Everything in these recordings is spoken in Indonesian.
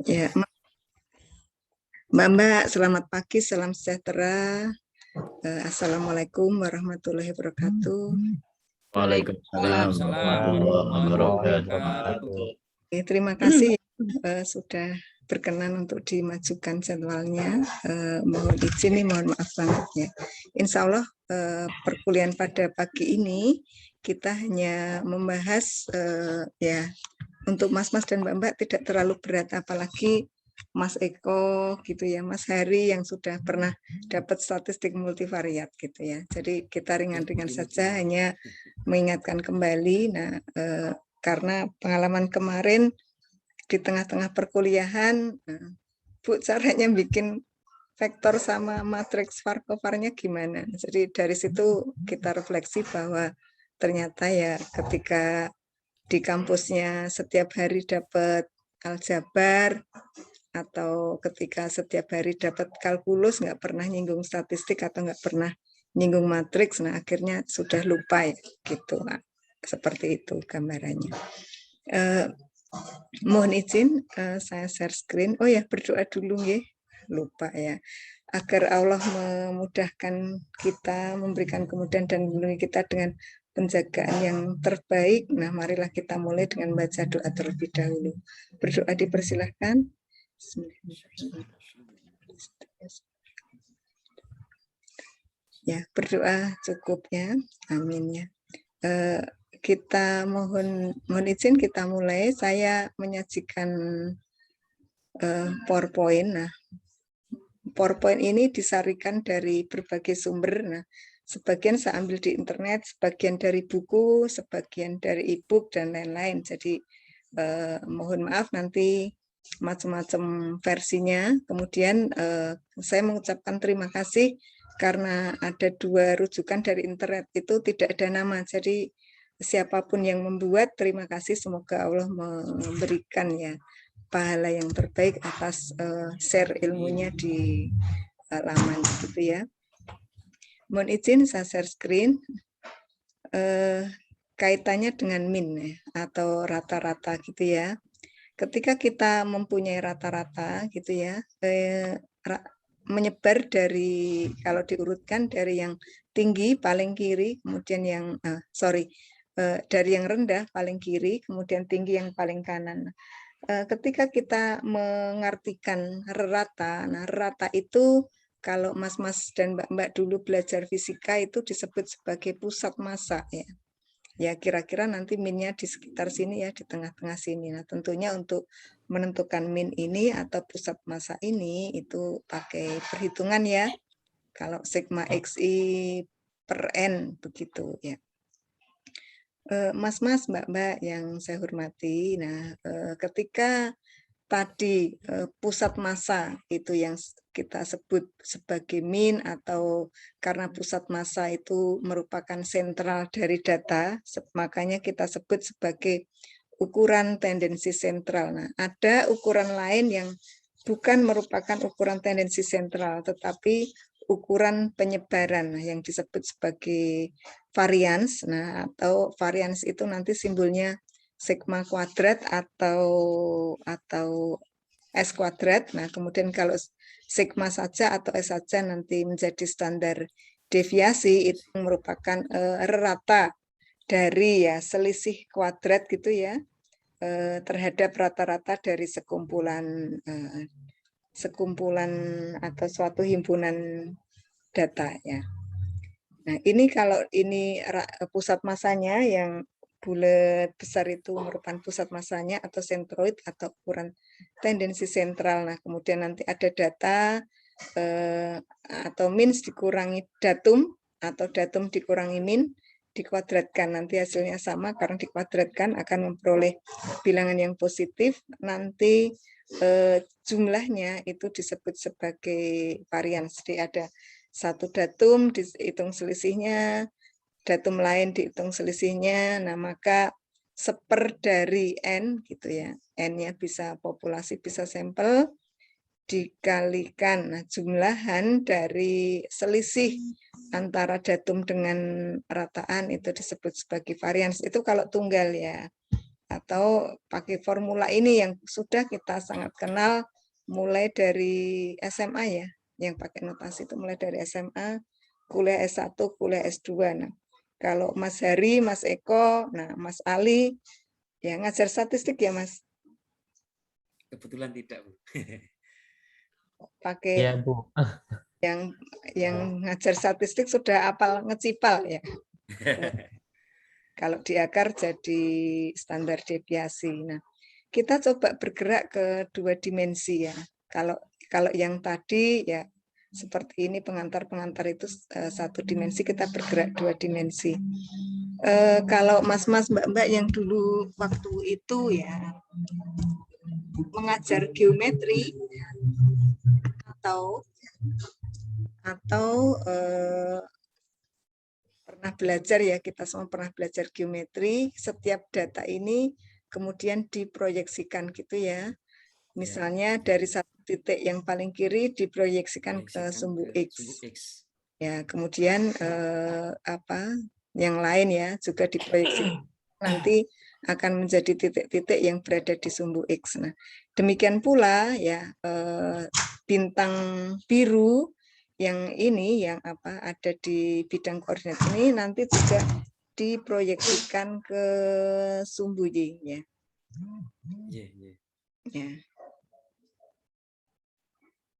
Ya, Mbak, selamat pagi, salam sejahtera. Assalamualaikum warahmatullahi wabarakatuh. Waalaikumsalam warahmatullahi wabarakatuh. Terima kasih sudah berkenan untuk dimajukan jadwalnya. Mohon izin nih, mohon maaf banget ya. Insya Allah perkuliahan pada pagi ini kita hanya membahas ya untuk mas-mas dan mbak-mbak tidak terlalu berat, apalagi Mas Eko gitu ya, Mas Hari yang sudah pernah dapat statistik multivariat gitu ya. Jadi kita ringan-ringan saja, hanya mengingatkan kembali. Nah, karena pengalaman kemarin di tengah-tengah perkuliahan, Bu caranya bikin vektor sama matriks Markov-nya gimana. Jadi dari situ kita refleksi bahwa ternyata ya ketika di kampusnya setiap hari dapat aljabar atau ketika setiap hari dapat kalkulus, nggak pernah nyinggung statistik atau nggak pernah nyinggung matriks, nah akhirnya sudah lupa ya gitu. Nah, seperti itu gambarannya. Mohon izin saya share screen. Oh ya, berdoa dulu ya, lupa ya. Agar Allah memudahkan kita, memberikan kemudahan dan melindungi kita dengan penjagaan yang terbaik. Nah, marilah kita mulai dengan baca doa terlebih dahulu. Berdoa dipersilahkan. Ya, berdoa cukupnya. Amin ya. Kita mohon izin kita mulai. Saya menyajikan PowerPoint. Nah, PowerPoint ini disarikan dari berbagai sumber. Nah, sebagian saya ambil di internet, sebagian dari buku, sebagian dari e-book dan lain-lain. Jadi mohon maaf nanti macam-macam versinya. Kemudian saya mengucapkan terima kasih karena ada 2 rujukan dari internet itu tidak ada nama. Jadi siapapun yang membuat, terima kasih, semoga Allah memberikan ya pahala yang terbaik atas share ilmunya di laman gitu ya. Mohon izin saya share screen. Kaitannya dengan min ya, atau rata-rata gitu ya. Ketika kita mempunyai rata-rata gitu ya, menyebar dari, kalau diurutkan dari yang tinggi paling kiri, kemudian yang dari yang rendah paling kiri, kemudian tinggi yang paling kanan. Ketika kita mengartikan rata, nah rata itu kalau mas-mas dan mbak-mbak dulu belajar fisika itu disebut sebagai pusat massa ya. Ya kira-kira nanti minnya di sekitar sini ya, di tengah-tengah sini. Nah tentunya untuk menentukan min ini atau pusat massa ini itu pakai perhitungan ya. Kalau sigma xi per n begitu ya. Mas-mas, mbak-mbak yang saya hormati, nah ketika tadi pusat massa itu yang kita sebut sebagai min, atau karena pusat massa itu merupakan sentral dari data, makanya kita sebut sebagai ukuran tendensi sentral. Nah, ada ukuran lain yang bukan merupakan ukuran tendensi sentral, tetapi ukuran penyebaran yang disebut sebagai varians. Nah, atau varians itu nanti simbolnya sigma kuadrat atau S kuadrat. Nah, kemudian kalau sigma saja atau S saja nanti menjadi standar deviasi, itu merupakan rata dari ya selisih kuadrat gitu ya terhadap rata-rata dari sekumpulan atau suatu himpunan data ya. Nah, ini kalau ini pusat massanya yang bulat besar itu merupakan pusat massanya atau sentroid atau ukuran tendensi sentral. Nah, kemudian nanti ada data atau min dikurangi datum atau datum dikurangi min dikuadratkan, nanti hasilnya sama karena dikuadratkan akan memperoleh bilangan yang positif. Nanti jumlahnya itu disebut sebagai varians. Jadi ada satu datum dihitung selisihnya, datum lain dihitung selisihnya. Nah, maka seper dari N gitu ya. N-nya bisa populasi, bisa sampel, dikalikan jumlahan dari selisih antara datum dengan rataan itu disebut sebagai varians. Itu kalau tunggal ya. atau pakai formula ini yang sudah kita sangat kenal mulai dari SMA ya, yang pakai notasi itu mulai dari SMA, kuliah S1, kuliah S2. Nah, kalau Mas Hari, Mas Eko, nah Mas Ali, ya ngajar statistik ya Mas? Kebetulan tidak, Bu. Pakai Iya, Bu. yang ngajar statistik sudah apal ngecipal ya. Kalau di akar jadi standar deviasi. Nah, kita coba bergerak ke 2 dimensi ya. Kalau yang tadi ya seperti ini pengantar-pengantar itu 1 dimensi, kita bergerak 2 dimensi. Kalau mas-mas mbak-mbak yang dulu waktu itu ya mengajar geometri atau pernah belajar ya, kita semua pernah belajar geometri, setiap data ini kemudian diproyeksikan gitu ya. Misalnya dari satu titik yang paling kiri diproyeksikan ke sumbu X. Ya, kemudian yang lain ya juga diproyeksikan nanti akan menjadi titik-titik yang berada di sumbu X. Nah, demikian pula ya bintang biru yang ini yang ada di bidang koordinat ini nanti juga diproyeksikan ke sumbu Y ya. Ya.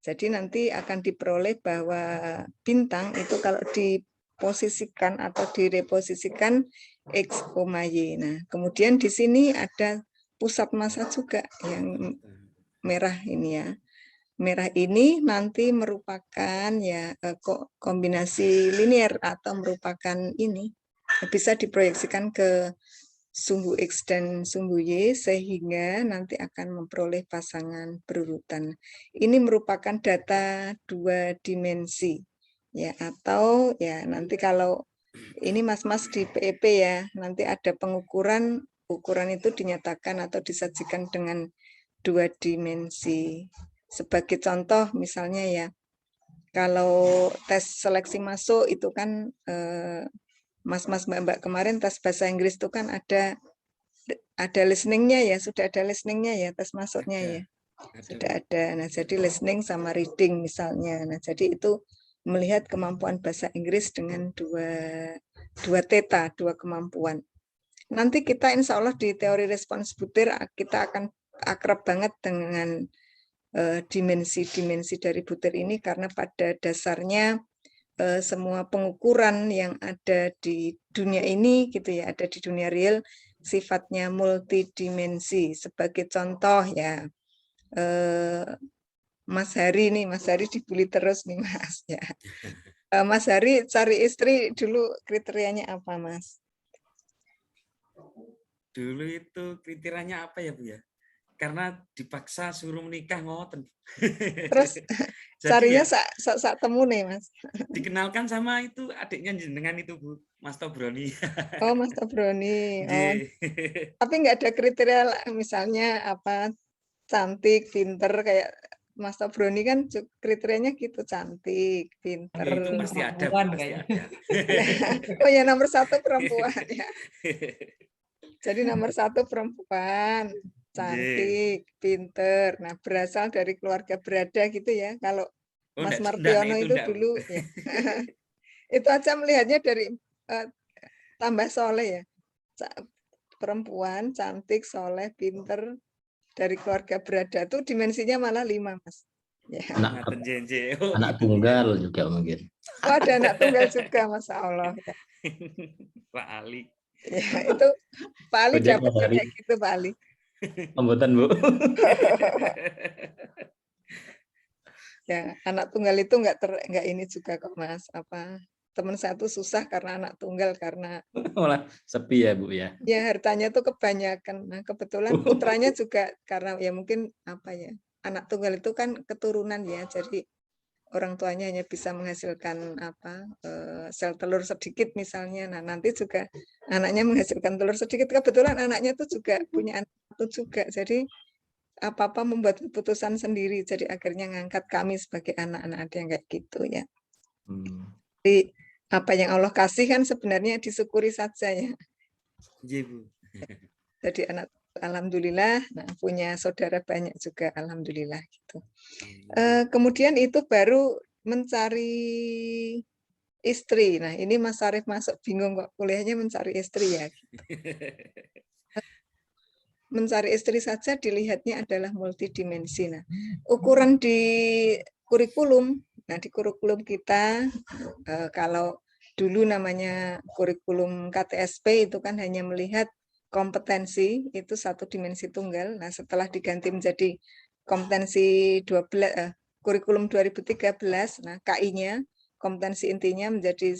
Jadi nanti akan diperoleh bahwa bintang itu kalau diposisikan atau direposisikan X, Y. Nah, kemudian di sini ada pusat massa juga yang merah ini ya. Merah ini nanti merupakan ya kombinasi linear atau merupakan ini bisa diproyeksikan ke sumbu X dan sumbu Y sehingga nanti akan memperoleh pasangan berurutan. Ini merupakan data 2 dimensi ya, atau ya nanti kalau ini mas-mas di PEP ya, nanti ada pengukuran, ukuran itu dinyatakan atau disajikan dengan 2 dimensi. Sebagai contoh misalnya ya, kalau tes seleksi masuk itu kan mas-mas mbak-mbak kemarin tes bahasa Inggris itu kan ada listeningnya ya, sudah ada listeningnya ya, tes masuknya ya. Sudah ada. Nah, jadi listening sama reading misalnya. Nah, jadi itu melihat kemampuan bahasa Inggris dengan dua theta, 2 kemampuan. Nanti kita insya Allah di teori respons butir kita akan akrab banget dengan dimensi-dimensi dari butir ini karena pada dasarnya semua pengukuran yang ada di dunia ini gitu ya, ada di dunia real sifatnya multidimensi. Sebagai contoh ya, Mas Hari nih, Mas Hari dibully terus nih Mas ya. Mas Hari cari istri dulu kriterianya apa Mas? Dulu itu kriterianya apa ya Bu ya? Karena dipaksa suruh menikah ngoten. Terus carinya sak temu nih Mas. Dikenalkan sama itu adiknya jenengan itu Bu, Mas Tobroni. Oh Mas Tobroni. Oh. Tapi nggak ada kriteria misalnya apa cantik, pinter kayak Mas Tobroni kan kriterianya gitu, cantik, pinter. Ya, itu pasti ada, Bu, pasti ada. Oh ya nomor 1 perempuan ya. Jadi nomor 1 perempuan, cantik, pinter. Nah berasal dari keluarga berada gitu ya. Kalau Mas Martiono itu dulu ya. Itu aja melihatnya dari tambah soleh ya. Perempuan, cantik, soleh, pinter, dari keluarga berada tuh dimensinya malah 5 Mas. Ya. Anak tunggal juga mungkin. Oh, ada anak tunggal juga, Masya Allah. Ya. Pak Ali. Ya, itu Pak Ali dapatnya kayak gitu Pak Ali. Pembuatan Bu. Ya, anak tunggal itu nggak ini juga kok Mas. Apa teman saya tuh susah karena anak tunggal karena malah sepi ya Bu ya. Ya hartanya tuh kebanyakan. Nah kebetulan putranya juga karena ya mungkin apa ya anak tunggal itu kan keturunan ya. Jadi orang tuanya hanya bisa menghasilkan apa sel telur sedikit misalnya. Nah nanti juga anaknya menghasilkan telur sedikit. Kebetulan anaknya tuh juga punya anak itu juga. Jadi apa-apa membuat keputusan sendiri. Jadi akhirnya ngangkat kami sebagai anak-anak ada yang kayak gitu ya. Jadi apa yang Allah kasih kan sebenarnya disyukuri saja ya. Iya Bu. Jadi anak alhamdulillah, nah, punya saudara banyak juga, alhamdulillah gitu. Kemudian itu baru mencari istri. Nah, ini Mas Arif masuk bingung kok kuliahnya mencari istri ya. Mencari istri saja dilihatnya adalah multidimensi. Nah, ukuran di kurikulum, nah di kurikulum kita kalau dulu namanya kurikulum KTSP itu kan hanya melihat kompetensi itu satu dimensi tunggal. Nah, setelah diganti menjadi kompetensi 12 kurikulum 2013, nah KI-nya kompetensi intinya menjadi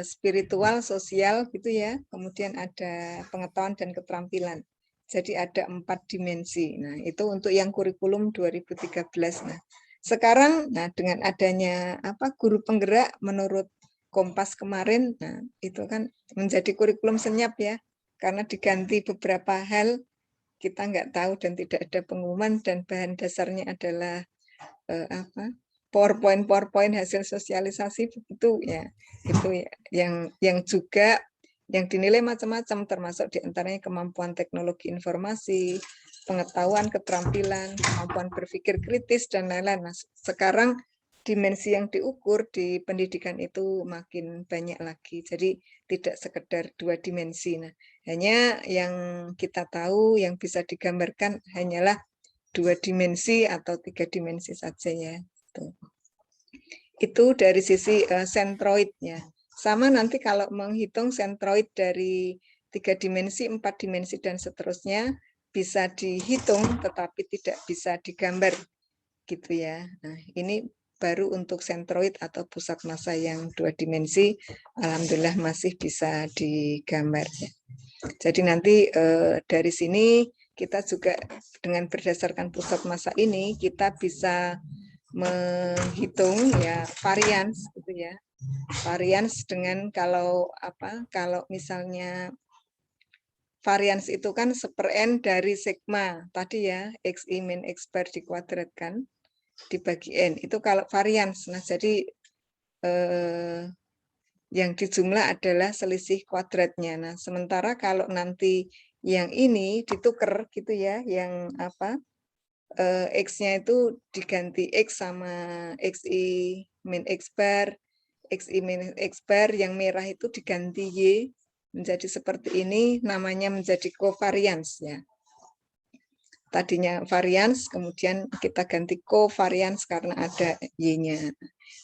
spiritual, sosial gitu ya. Kemudian ada pengetahuan dan keterampilan. Jadi ada 4 dimensi. Nah, itu untuk yang kurikulum 2013. Nah, sekarang nah dengan adanya guru penggerak menurut Kompas kemarin, nah itu kan menjadi kurikulum senyap ya. Karena diganti beberapa hal kita nggak tahu dan tidak ada pengumuman dan bahan dasarnya adalah PowerPoint hasil sosialisasi itu ya. Itu ya, yang juga yang dinilai macam-macam termasuk diantaranya kemampuan teknologi informasi, pengetahuan, keterampilan, kemampuan berpikir kritis dan lain-lain. Nah, sekarang dimensi yang diukur di pendidikan itu makin banyak lagi. Jadi tidak sekedar 2 dimensi. Nah, hanya yang kita tahu yang bisa digambarkan hanyalah 2 dimensi atau 3 dimensi saja ya. Itu dari sisi sentroidnya. Sama nanti kalau menghitung sentroid dari 3 dimensi, 4 dimensi, dan seterusnya bisa dihitung tetapi tidak bisa digambar gitu ya. Nah, ini baru untuk sentroid atau pusat massa yang 2 dimensi, alhamdulillah masih bisa digambar ya. Jadi nanti dari sini kita juga dengan berdasarkan pusat massa ini kita bisa menghitung ya varians gitu ya. Varians dengan kalau misalnya varians itu kan 1/n dari sigma tadi ya, xi min x bar dikuadratkan dibagi n. Itu kalau varians. Nah, jadi yang dijumlah adalah selisih kuadratnya. Nah, sementara kalau nanti yang ini ditukar gitu ya, yang X-nya itu diganti X sama XI min X bar, XI min X bar, yang merah itu diganti Y menjadi seperti ini, namanya menjadi covariance ya. Tadinya varians, kemudian kita ganti covariance karena ada Y-nya.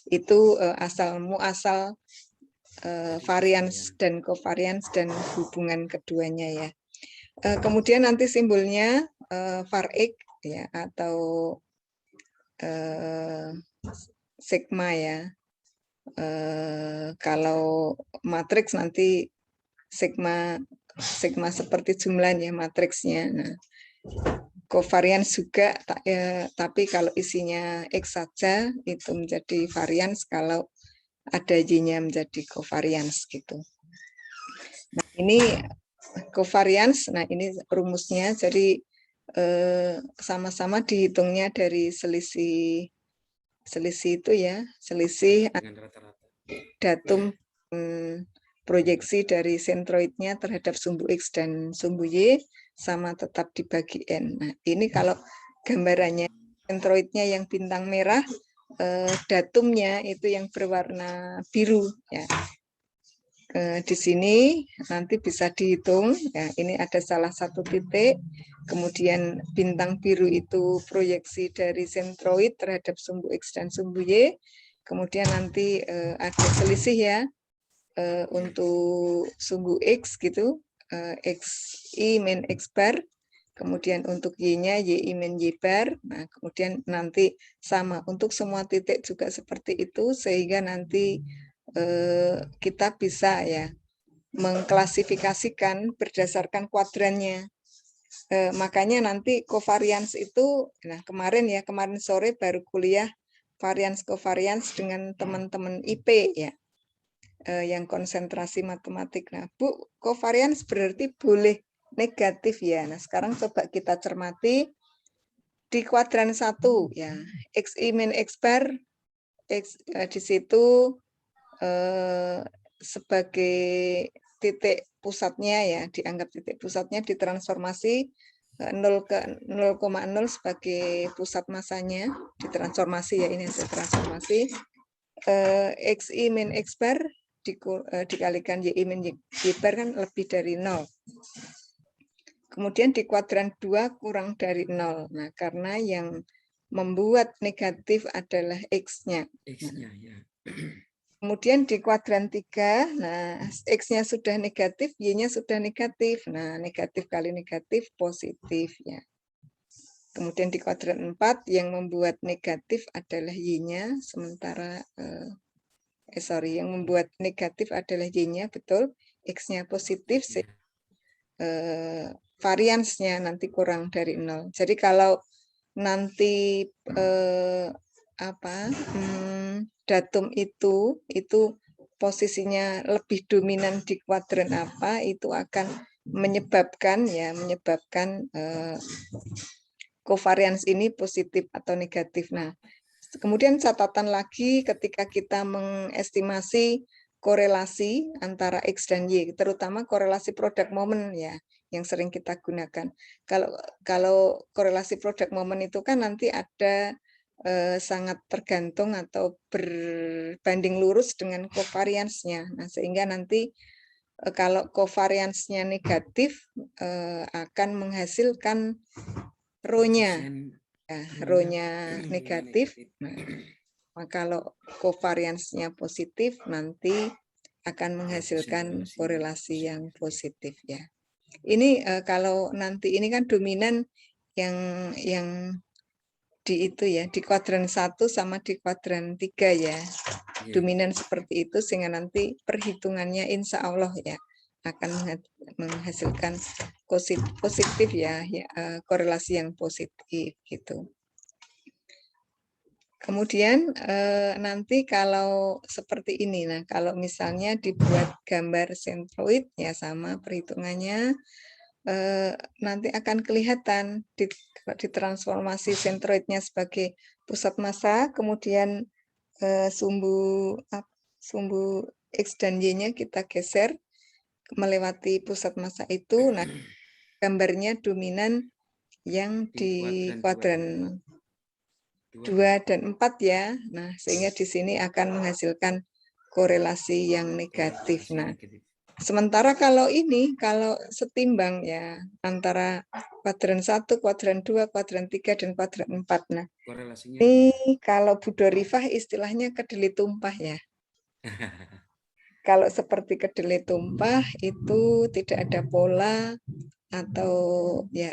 Itu asal varians dan covariance dan hubungan keduanya ya. Kemudian nanti simbolnya var-X ya atau sigma ya. Kalau matriks nanti sigma seperti jumlahnya matriksnya. Nah, covariance juga tapi kalau isinya X saja itu menjadi varians, kalau ada Y-nya menjadi covariance gitu. Nah, ini covariance, nah ini rumusnya, jadi sama-sama dihitungnya dari selisih itu ya, selisih datum proyeksi dari sentroidnya terhadap sumbu X dan sumbu Y sama tetap dibagi N. Nah, ini kalau gambarannya sentroidnya yang bintang merah, datumnya itu yang berwarna biru ya. Di sini nanti bisa dihitung ya, ini ada salah satu titik, kemudian bintang biru itu proyeksi dari sentroid terhadap sumbu X dan sumbu Y, kemudian nanti ada selisih ya untuk sumbu X gitu, XI min X bar, kemudian untuk Y-nya YI min Y bar. Nah, kemudian nanti sama untuk semua titik juga seperti itu, sehingga nanti kita bisa ya mengklasifikasikan berdasarkan kuadrannya. Makanya nanti covariance itu, nah kemarin sore baru kuliah variance covariance dengan teman-teman IP ya, yang konsentrasi matematik. Nah, Bu, covariance berarti boleh negatif ya. Nah, sekarang coba kita cermati di kuadran 1 ya, XI min X bar, di situ sebagai titik pusatnya ya, dianggap titik pusatnya ditransformasi 0 ke 0,0 sebagai pusat masanya, ditransformasi ya, ini hasil transformasi. XI min X bar dikalikan YI min Y bar kan lebih dari 0. Kemudian di kuadran 2 kurang dari 0. Nah, karena yang membuat negatif adalah X-nya. X-nya ya. Kemudian di kuadran 3, nah X-nya sudah negatif, Y-nya sudah negatif. Nah, negatif kali negatif positif ya. Kemudian di kuadran 4 yang membuat negatif adalah Y-nya, sementara yang membuat negatif adalah Y-nya, betul. X-nya positif, variansnya nanti kurang dari 0. Jadi kalau nanti datum itu posisinya lebih dominan di kuadran apa, itu akan menyebabkan covariance ini positif atau negatif. Nah, kemudian catatan lagi ketika kita mengestimasi korelasi antara X dan Y, terutama korelasi produk momen ya, yang sering kita gunakan. Kalau korelasi produk momen itu kan nanti ada sangat tergantung atau berbanding lurus dengan covariance-nya. Nah, sehingga nanti kalau covariance-nya negatif akan menghasilkan rho-nya. Ya, rho-nya negatif. Nah, kalau covariance-nya positif nanti akan menghasilkan korelasi yang positif ya. Ini kalau nanti ini kan dominan yang di itu ya, di kuadran 1 sama di kuadran 3 ya. Dominan seperti itu sehingga nanti perhitungannya insya Allah ya akan menghasilkan positif ya, korelasi yang positif gitu. Kemudian nanti kalau seperti ini, nah kalau misalnya dibuat gambar sentroid ya sama perhitungannya nanti akan kelihatan ditransformasi sentroidnya sebagai pusat massa, kemudian sumbu X dan Y-nya kita geser melewati pusat massa itu. Nah, gambarnya dominan yang di kuadran 2 dan 4 ya. Nah, sehingga di sini akan menghasilkan korelasi yang negatif. Nah, sementara kalau setimbang ya antara kuadran 1, kuadran 2, kuadran 3 dan kuadran 4. Nah, ini kalau Bu Dorifah istilahnya kedelai tumpah ya. Kalau seperti kedelai tumpah itu tidak ada pola atau ya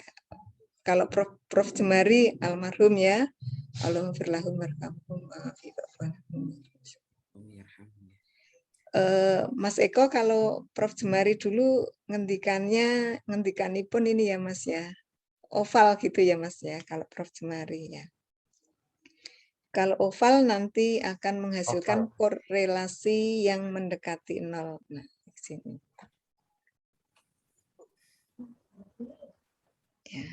kalau Prof Jemari almarhum ya, Mas Eko kalau Prof Jemari dulu ngendikanipun ini ya Mas ya, oval gitu ya Mas ya kalau Prof Jemari ya. Kalau oval nanti akan menghasilkan korelasi yang mendekati 0. Nah, di sini. Ya.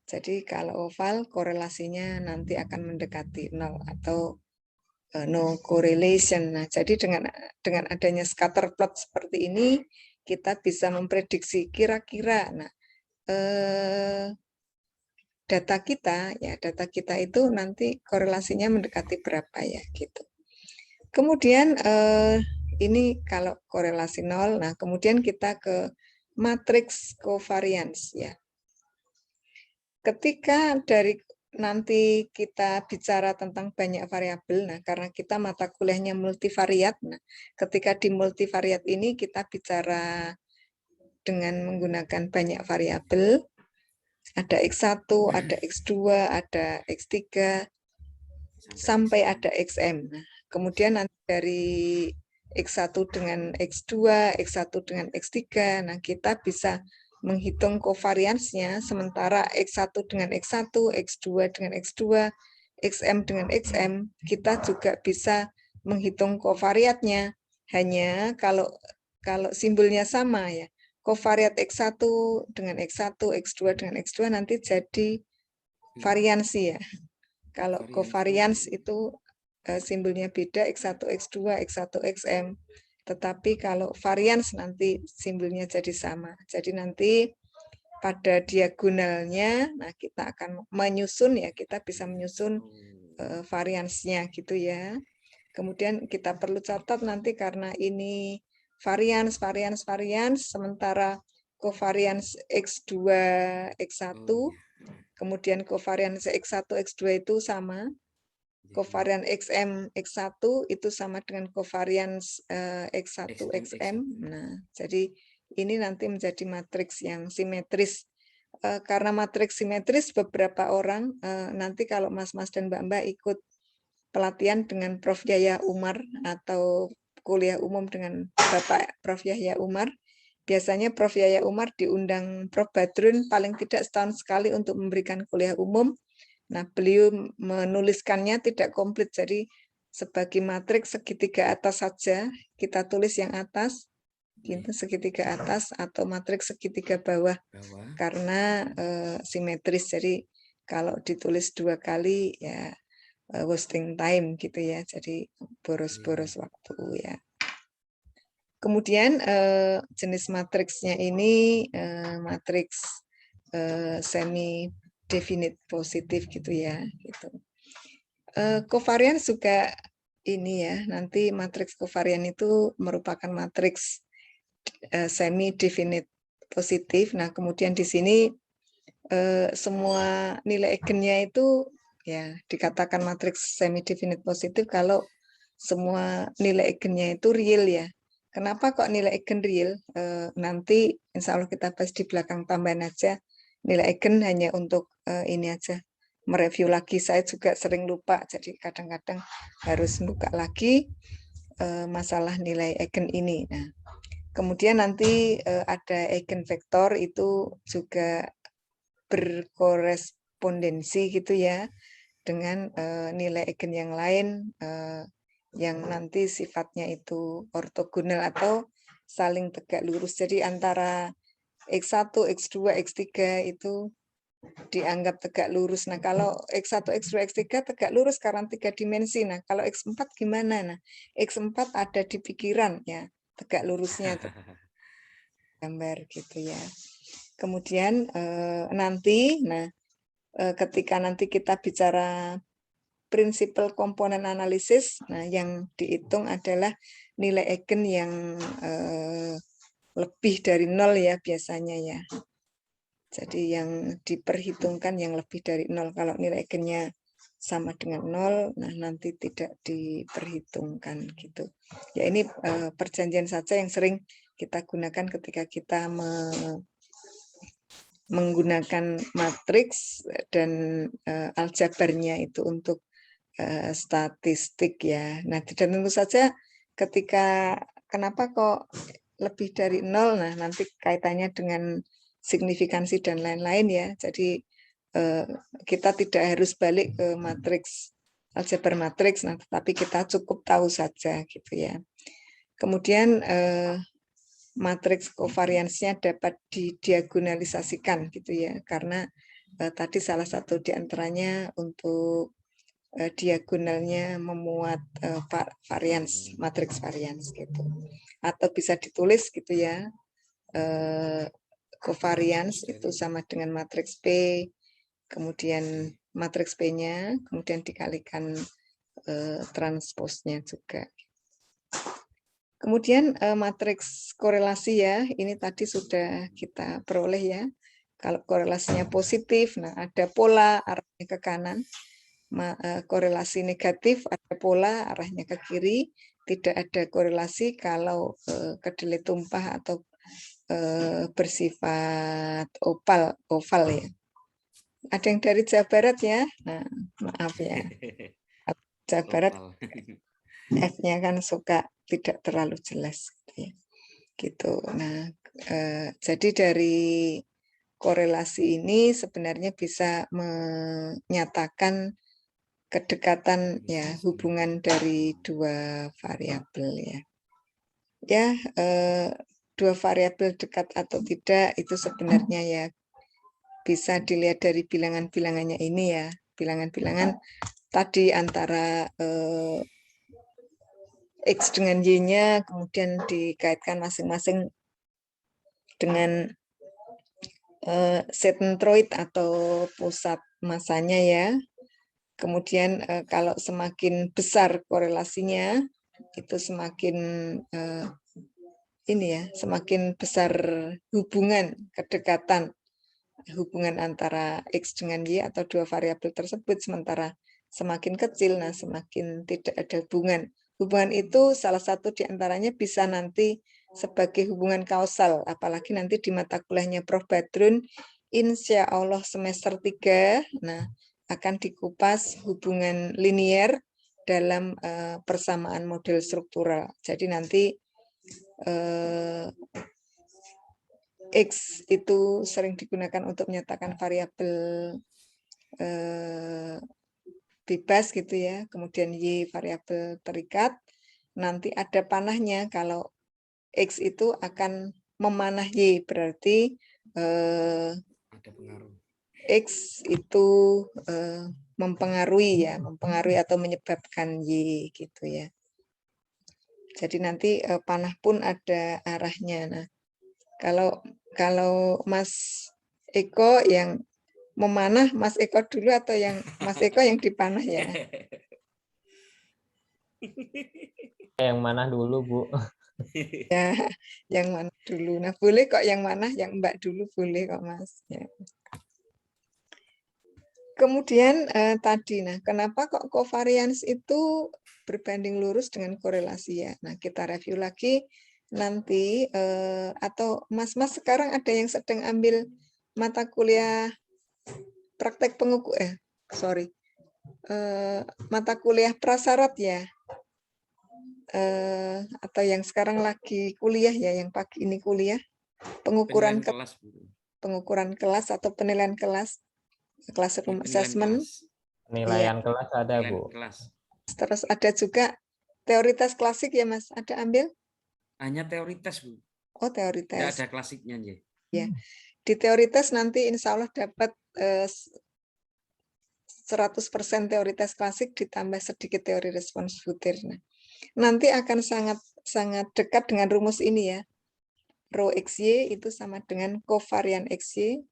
Jadi kalau oval korelasinya nanti akan mendekati 0 atau no correlation. Nah, jadi dengan adanya scatter plot seperti ini kita bisa memprediksi kira-kira data kita itu nanti korelasinya mendekati berapa ya gitu. Kemudian ini kalau korelasi 0, nah kemudian kita ke matriks covariance ya. Ketika nanti kita bicara tentang banyak variabel, nah karena kita mata kuliahnya multivariat, nah ketika di multivariat ini kita bicara dengan menggunakan banyak variabel, ada X1, ada X2, ada X3, sampai ada XM. Nah, kemudian nanti dari X1 dengan X2, X1 dengan X3, nah kita bisa menghitung covariance-nya, sementara X1 dengan X1, X2 dengan X2, XM dengan XM, kita juga bisa menghitung covariatnya. Hanya kalau simbolnya sama ya, covariat X1 dengan X1, X2 dengan X2 nanti jadi variansi ya. Kalau covariance itu simbolnya beda, X1, X2, X1, XM. tetapi kalau varians nanti simbolnya jadi sama. Jadi nanti pada diagonalnya, nah kita akan menyusun ya, kita bisa menyusun variansnya gitu ya. Kemudian kita perlu catat nanti karena ini varians, sementara covariance X2, X1, kemudian covariance X1, X2 itu sama. Covariance XM, X1 itu sama dengan covariance X1, XM. Nah, jadi ini nanti menjadi matriks yang simetris. Karena matriks simetris beberapa orang, nanti kalau Mas-Mas dan Mbak-Mbak ikut pelatihan dengan Prof. Yahya Umar atau kuliah umum dengan Bapak Prof. Yahya Umar, biasanya Prof. Yahya Umar diundang Prof. Badrun paling tidak setahun sekali untuk memberikan kuliah umum. Nah, beliau menuliskannya tidak komplit, jadi sebagai matriks segitiga atas saja, kita tulis yang atas, gitu, segitiga atas, atau matriks segitiga bawah, karena simetris, jadi kalau ditulis 2 kali, ya wasting time gitu ya, jadi boros-boros waktu ya. Kemudian jenis matriksnya ini matriks semi definite positif gitu ya, gitu. Covarian juga ini ya, nanti matriks covarian itu merupakan matriks semi definite positif. Nah, kemudian di sini semua nilai eigennya itu ya dikatakan matriks semi definite positif kalau semua nilai eigennya itu real ya. Kenapa kok nilai eigen real? Nanti insya Allah kita bahas di belakang tambahan aja. Nilai eigen hanya untuk ini aja, mereview lagi. Saya juga sering lupa, jadi kadang-kadang harus buka lagi masalah nilai eigen ini. Nah, kemudian nanti ada eigenvektor itu juga berkorespondensi gitu ya dengan nilai eigen yang lain yang nanti sifatnya itu ortogonal atau saling tegak lurus. Jadi antara X1, X2, X3 itu dianggap tegak lurus. Nah, kalau X1, X2, X3 tegak lurus karena 3 dimensi. Nah, kalau X4 gimana? Nah, X4 ada di pikiran ya, tegak lurusnya gambar gitu ya. Kemudian nanti, nah ketika nanti kita bicara prinsipal komponen analisis, nah yang dihitung adalah nilai eigen yang lebih dari 0 ya biasanya ya. Jadi yang diperhitungkan yang lebih dari 0. Kalau nilai eigennya sama dengan 0, nah nanti tidak diperhitungkan gitu. Ya ini perjanjian saja yang sering kita gunakan ketika kita menggunakan matriks dan aljabarnya itu untuk statistik ya. Nah, dan tentu saja ketika kenapa kok lebih dari 0, nah nanti kaitannya dengan signifikansi dan lain-lain ya. Jadi kita tidak harus balik ke matriks aljabar matriks, nah tetapi kita cukup tahu saja gitu ya. Kemudian matriks covariance-nya dapat didiagonalisasikan gitu ya, karena tadi salah satu di antaranya untuk diagonalnya memuat varians, matriks varians gitu. Atau bisa ditulis gitu ya, covariance itu sama dengan matriks P, kemudian matriks P-nya, kemudian dikalikan transposnya juga. Kemudian matriks korelasi ya, ini tadi sudah kita peroleh ya. Kalau korelasinya positif, nah ada pola arahnya ke kanan. Korelasi negatif ada pola arahnya ke kiri. Tidak ada korelasi kalau kedelai tumpah atau bersifat oval ya. Ada yang dari Jawa Barat ya? Nah, maaf ya. Jawa Barat F-nya kan suka tidak terlalu jelas gitu ya. Gitu. Nah, jadi dari korelasi ini sebenarnya bisa menyatakan kedekatan ya, hubungan dari dua variabel ya. Ya, dua variabel dekat atau tidak itu sebenarnya ya bisa dilihat dari bilangan-bilangannya ini ya. Bilangan-bilangan tadi antara X dengan Y-nya, kemudian dikaitkan masing-masing dengan sentroid atau pusat masanya ya. Kemudian kalau semakin besar korelasinya, itu semakin ini ya, semakin besar hubungan kedekatan hubungan antara X dengan Y atau dua variabel tersebut, sementara semakin kecil, nah semakin tidak ada hubungan. Hubungan itu salah satu di antaranya bisa nanti sebagai hubungan kausal, apalagi nanti di mata kuliahnya Prof. Badrun, insya Allah semester 3, nah akan dikupas hubungan linier dalam persamaan model struktural. Jadi nanti X itu sering digunakan untuk menyatakan variabel bebas gitu ya, kemudian Y variabel terikat. Nanti ada panahnya kalau X itu akan memanah Y, berarti Ada pengaruh. X itu mempengaruhi ya, mempengaruhi atau menyebabkan Y gitu ya. Jadi nanti panah pun ada arahnya. Nah, kalau Mas Eko yang memanah, Mas Eko dulu atau yang Mas Eko yang dipanah ya? Yang mana dulu, Bu? Ya, yang mana dulu? Nah, boleh kok yang mana? Yang Mbak dulu boleh kok, Mas. Ya. Kemudian tadi, nah kenapa kok covariance itu berbanding lurus dengan korelasi ya? Nah, kita review lagi nanti, atau Mas-mas sekarang ada yang sedang ambil mata kuliah praktek pengukur, mata kuliah prasyarat ya, atau yang sekarang lagi kuliah ya, yang pagi ini kuliah, pengukuran kelas, pengukuran kelas atau penilaian kelas, classroom assessment. Penilaian kelas ada, Bu. Terus ada juga teoritas klasik ya, Mas, ada ambil? Hanya teoritas, Bu. Oh, teoritas. Tidak ada klasiknya ya. Ya, di teoritas nanti insya Allah dapat 100% teoritas klasik ditambah sedikit teori respons butir. Nah, nanti akan sangat dekat dengan rumus ini ya. Rho XY itu sama dengan kovarian XY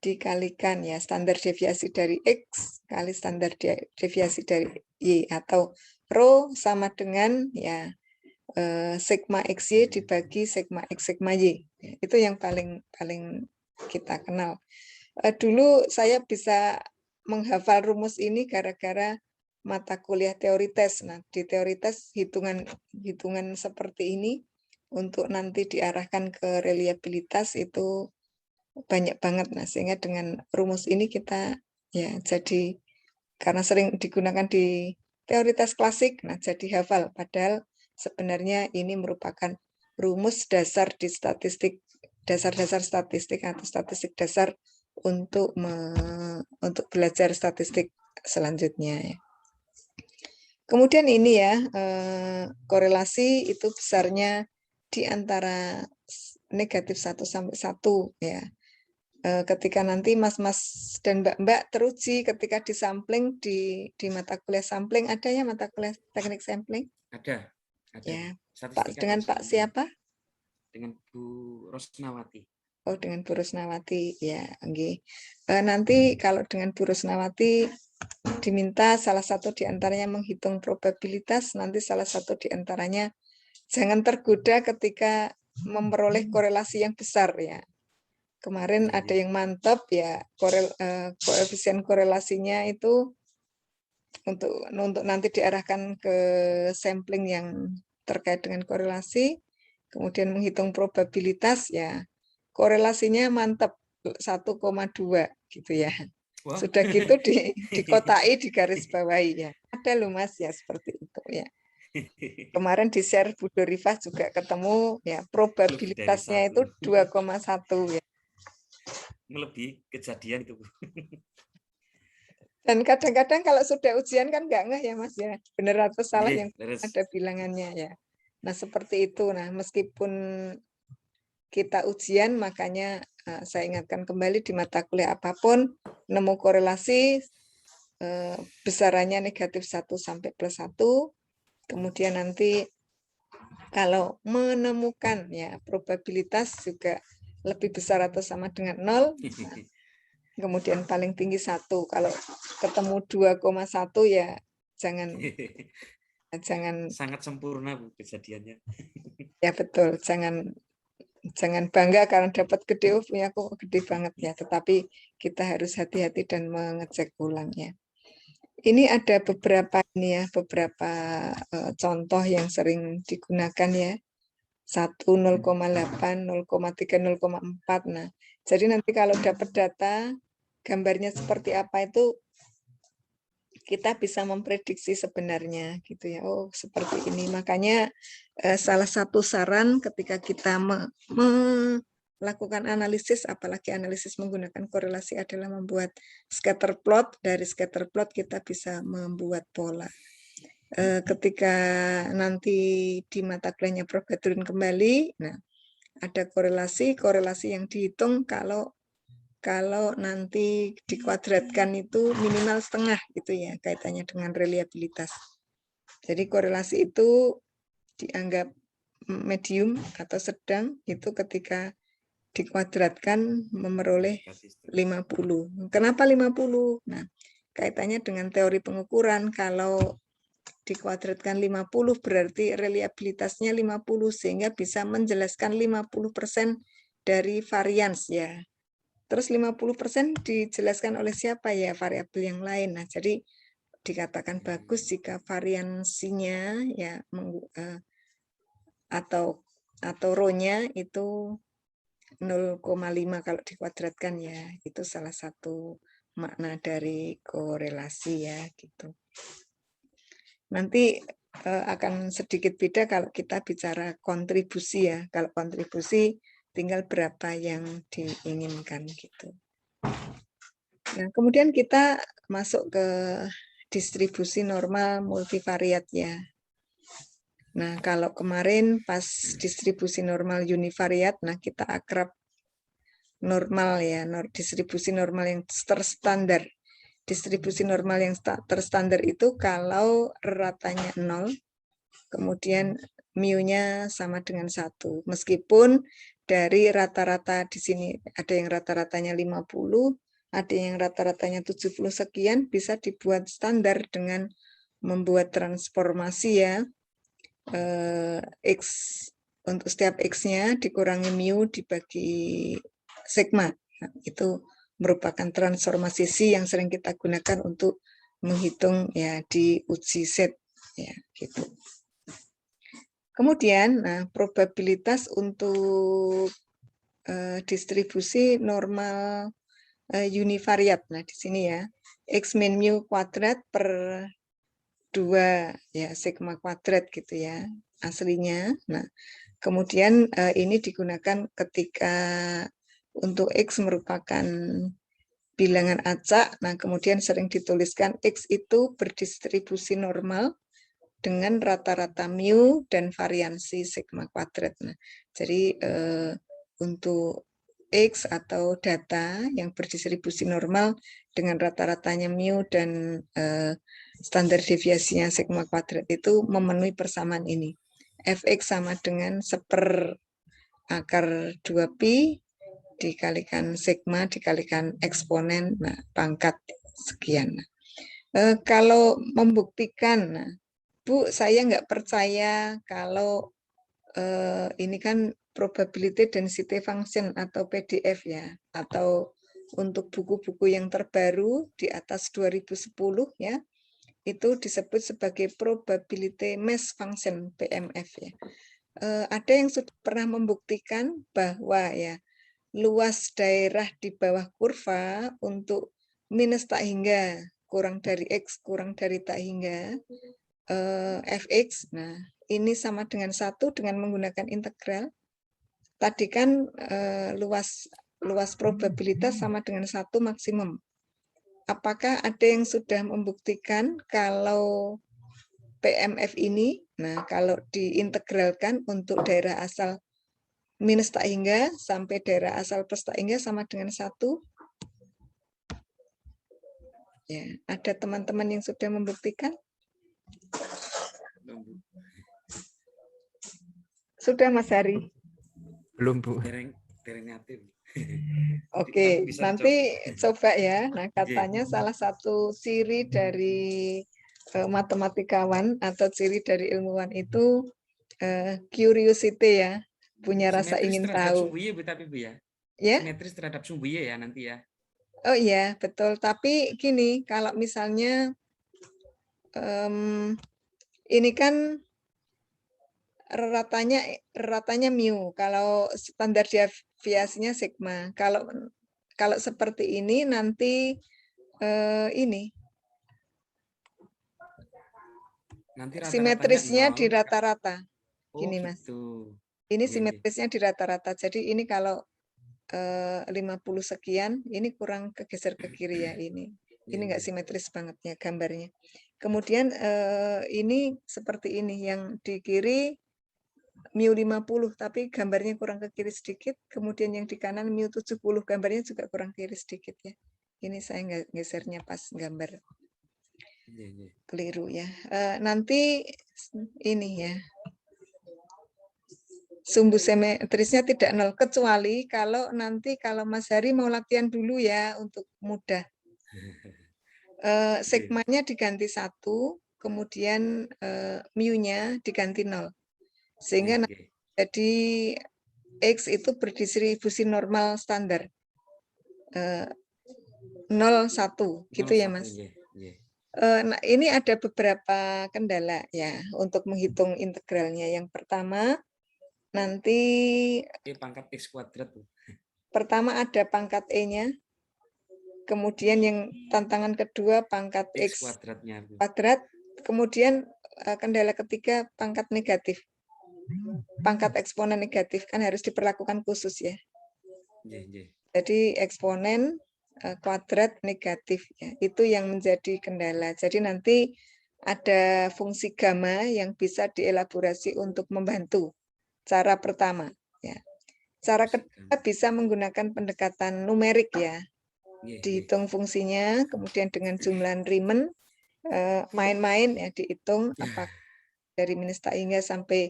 dikalikan ya standar deviasi dari X kali standar deviasi dari Y, atau rho sama dengan ya sigma XY dibagi sigma X sigma Y. Itu yang paling kita kenal. Dulu saya bisa menghafal rumus ini gara-gara mata kuliah teoritas. Nah, di teoritas hitungan seperti ini untuk nanti diarahkan ke reliabilitas itu banyak banget. Nah, sehingga dengan rumus ini kita ya jadi karena sering digunakan di teoritas klasik, nah jadi hafal. Padahal sebenarnya ini merupakan rumus dasar di statistik, dasar-dasar statistik atau statistik dasar untuk belajar statistik selanjutnya ya. Kemudian ini ya, korelasi itu besarnya di antara -1 sampai 1 ya. Ketika nanti mas-mas dan mbak-mbak teruji ketika disampling di mata kuliah sampling, ada ya mata kuliah teknik sampling? Ada. Ya, Pak, dengan Pak siapa? Dengan Bu Rosnawati. Oh, dengan Bu Rosnawati, ya, okay. Nanti kalau dengan Bu Rosnawati diminta salah satu di antaranya menghitung probabilitas, nanti salah satu di antaranya jangan tergoda ketika memperoleh korelasi yang besar ya. Kemarin ada yang mantap ya, koefisien korelasinya itu untuk nanti diarahkan ke sampling yang terkait dengan korelasi, kemudian menghitung probabilitas ya, korelasinya mantap 1,2 gitu ya. Wah. Sudah gitu dikotai, di garis bawahi ya. Ada loh Mas ya seperti itu ya. Kemarin di share Bu Dorifah juga ketemu ya, probabilitasnya itu 2,1 ya. Melebihi kejadian itu, Bu. Dan kadang-kadang kalau sudah ujian kan nggak ngeh ya Mas ya, benar atau salah yang ada bilangannya ya. Nah seperti itu. Nah meskipun kita ujian, makanya saya ingatkan kembali di mata kuliah apapun, nemu korelasi besarannya -1 sampai +1, Kemudian nanti kalau menemukan ya probabilitas juga lebih besar atau sama dengan 0, kemudian paling tinggi 1. Kalau ketemu 2,1 ya jangan Sangat sempurna Bu kejadiannya. ya betul, jangan bangga karena dapat gede, punya kok gede banget ya, tetapi kita harus hati-hati dan mengecek ulang ya. Ini ada beberapa contoh yang sering digunakan ya. 1, 0,8, 0,3, 0,4. Nah, jadi nanti kalau dapat data gambarnya seperti apa itu kita bisa memprediksi sebenarnya gitu ya. Oh, seperti ini. Makanya salah satu saran ketika kita melakukan analisis, apalagi analisis menggunakan korelasi adalah membuat scatter plot. Dari scatter plot kita bisa membuat pola. Ketika nanti di mata kuliahnya Prof. Badrun kembali, nah ada korelasi yang dihitung kalau nanti dikuadratkan itu minimal setengah gitu ya, kaitannya dengan reliabilitas. Jadi korelasi itu dianggap medium atau sedang itu ketika dikuadratkan memperoleh 50. Kenapa 50? Nah, kaitannya dengan teori pengukuran. Kalau dikuadratkan 50 berarti reliabilitasnya 50 sehingga bisa menjelaskan 50% dari varians ya. Terus 50% dijelaskan oleh siapa ya? Variabel yang lain. Nah, jadi dikatakan bagus jika variansinya ya atau rho-nya itu 0,5 kalau dikuadratkan ya. Itu salah satu makna dari korelasi ya gitu. Nanti akan sedikit beda kalau kita bicara kontribusi ya. Kalau kontribusi tinggal berapa yang diinginkan gitu. Nah, kemudian kita masuk ke distribusi normal multivariat ya. Nah, kalau kemarin pas distribusi normal univariat, nah kita akrab normal ya, distribusi normal yang terstandar. Distribusi normal yang terstandar itu kalau ratanya 0, kemudian mu-nya sama dengan 1. Meskipun dari rata-rata di sini ada yang rata-ratanya 50, ada yang rata-ratanya 70 sekian, bisa dibuat standar dengan membuat transformasi ya. X untuk setiap X-nya dikurangi mu dibagi sigma. Nah, itu merupakan transformasi C yang sering kita gunakan untuk menghitung ya di uji set ya gitu. Kemudian nah, probabilitas untuk distribusi normal univariat. Nah, di sini ya X min mu kuadrat per 2 ya sigma kuadrat gitu ya aslinya. Nah, kemudian ini digunakan ketika untuk X merupakan bilangan acak. Nah, kemudian sering dituliskan X itu berdistribusi normal dengan rata-rata mu dan variansi sigma kuadrat. Nah, jadi untuk X atau data yang berdistribusi normal dengan rata-ratanya mu dan standar deviasinya sigma kuadrat itu memenuhi persamaan ini. Fx sama dengan 1/akar 2pi dikalikan sigma dikalikan eksponen, nah pangkat sekian. Kalau membuktikan, nah, Bu, saya nggak percaya kalau ini kan probability density function atau PDF ya, atau untuk buku-buku yang terbaru di atas 2010 ya, itu disebut sebagai probability mass function PMF ya. Ada yang sudah pernah membuktikan bahwa ya luas daerah di bawah kurva untuk minus tak hingga kurang dari X kurang dari tak hingga Fx. Nah, ini sama dengan 1 dengan menggunakan integral. Tadi kan luas probabilitas sama dengan 1 maksimum. Apakah ada yang sudah membuktikan kalau PMF ini, nah kalau diintegralkan untuk daerah asal minus tak hingga sampai daerah asal plus tak hingga sama dengan 1? Ya, ada teman-teman yang sudah membuktikan? toh, Bu. Sudah Mas Hari? Belum, Bu. Dereng nyate, Bu. Oke, Tapi bisa nanti dicoba. coba ya. Nah, katanya salah satu ciri dari matematikawan atau ciri dari ilmuwan itu curiosity ya, punya rasa Simetris ingin terhadap tahu. sumbunya, Bu, tapi Bu ya. Ya, Simetris terhadap sumbunya ya nanti ya. oh iya betul. Tapi gini, kalau misalnya ini kan ratanya mu. Kalau standar deviasinya sigma. Kalau seperti ini nanti ini Nanti rata-ratanya simetrisnya di 0. rata-rata. Oh, Gini Mas. gitu. Ini Iya, iya. simetrisnya di rata-rata. Jadi ini kalau 50 sekian, ini kurang kegeser ke kiri ya ini. Iya, Ini enggak iya. simetris banget ya gambarnya. Kemudian ini seperti ini yang di kiri mu 50 tapi gambarnya kurang ke kiri sedikit, kemudian yang di kanan mu 70 gambarnya juga kurang kiri sedikit ya. Ini saya nggak gesernya pas gambar. Iya, iya. Keliru ya. Nanti ini ya. Sumbu simetrisnya tidak nol kecuali kalau nanti kalau Mas Hari mau latihan dulu ya untuk mudah. Sigmanya diganti 1, kemudian mu-nya diganti 0. Sehingga Iya, nanti iya. jadi X itu berdistribusi normal standar. 0, 1 gitu ya 01, Mas. iya, iya. Nah, ini ada beberapa kendala ya untuk menghitung integralnya. Yang pertama nanti Pangkat X kuadrat, Bu. pertama ada pangkat E-nya. Kemudian yang tantangan kedua pangkat X X kuadratnya, Bu. kuadrat. Kemudian kendala ketiga pangkat negatif. Pangkat eksponen negatif kan harus diperlakukan khusus ya. Iya, iya. Jadi eksponen kuadrat negatif ya. Itu yang menjadi kendala. Jadi nanti ada fungsi gamma yang bisa dielaborasi untuk membantu. Cara pertama ya. Cara kedua bisa menggunakan pendekatan numerik ya. Iya, iya. Dihitung fungsinya, kemudian dengan jumlah Riemann main-main ya dihitung apakah dari minus tak hingga sampai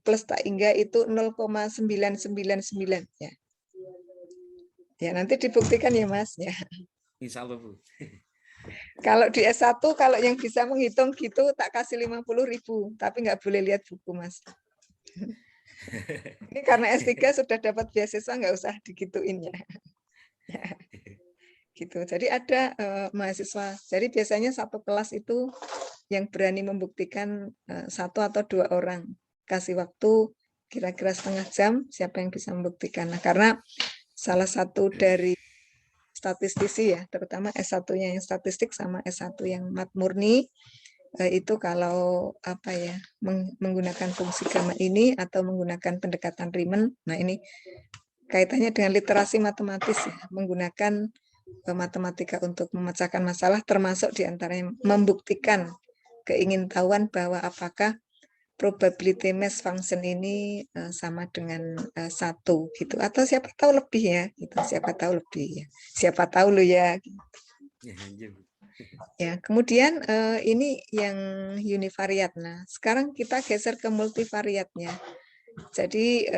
plus tak hingga itu 0,999 ya. Ya nanti dibuktikan ya Mas ya. Insya Allah, Bu. Kalau di S1 kalau yang bisa menghitung gitu tak kasih 50.000, tapi nggak boleh lihat buku Mas. Ini karena S3 sudah dapat beasiswa nggak usah digituin ya. Gitu. Jadi ada mahasiswa. Jadi biasanya satu kelas itu yang berani membuktikan 1 atau 2 orang. Kasih waktu kira-kira setengah jam siapa yang bisa membuktikan. Nah, karena salah satu dari statistisi ya, terutama S1-nya yang statistik sama S1 yang mat murni itu kalau apa ya menggunakan fungsi gamma ini atau menggunakan pendekatan Riemann. Nah, ini kaitannya dengan literasi matematis ya, menggunakan matematika untuk memecahkan masalah termasuk diantaranya membuktikan keingintahuan bahwa apakah probability mass function ini sama dengan 1 gitu atau siapa tahu lebih ya gitu, siapa tahu lebih ya, siapa tahu lo ya gitu. Ya kemudian ini yang univariat. Nah sekarang kita geser ke multivariatnya. Jadi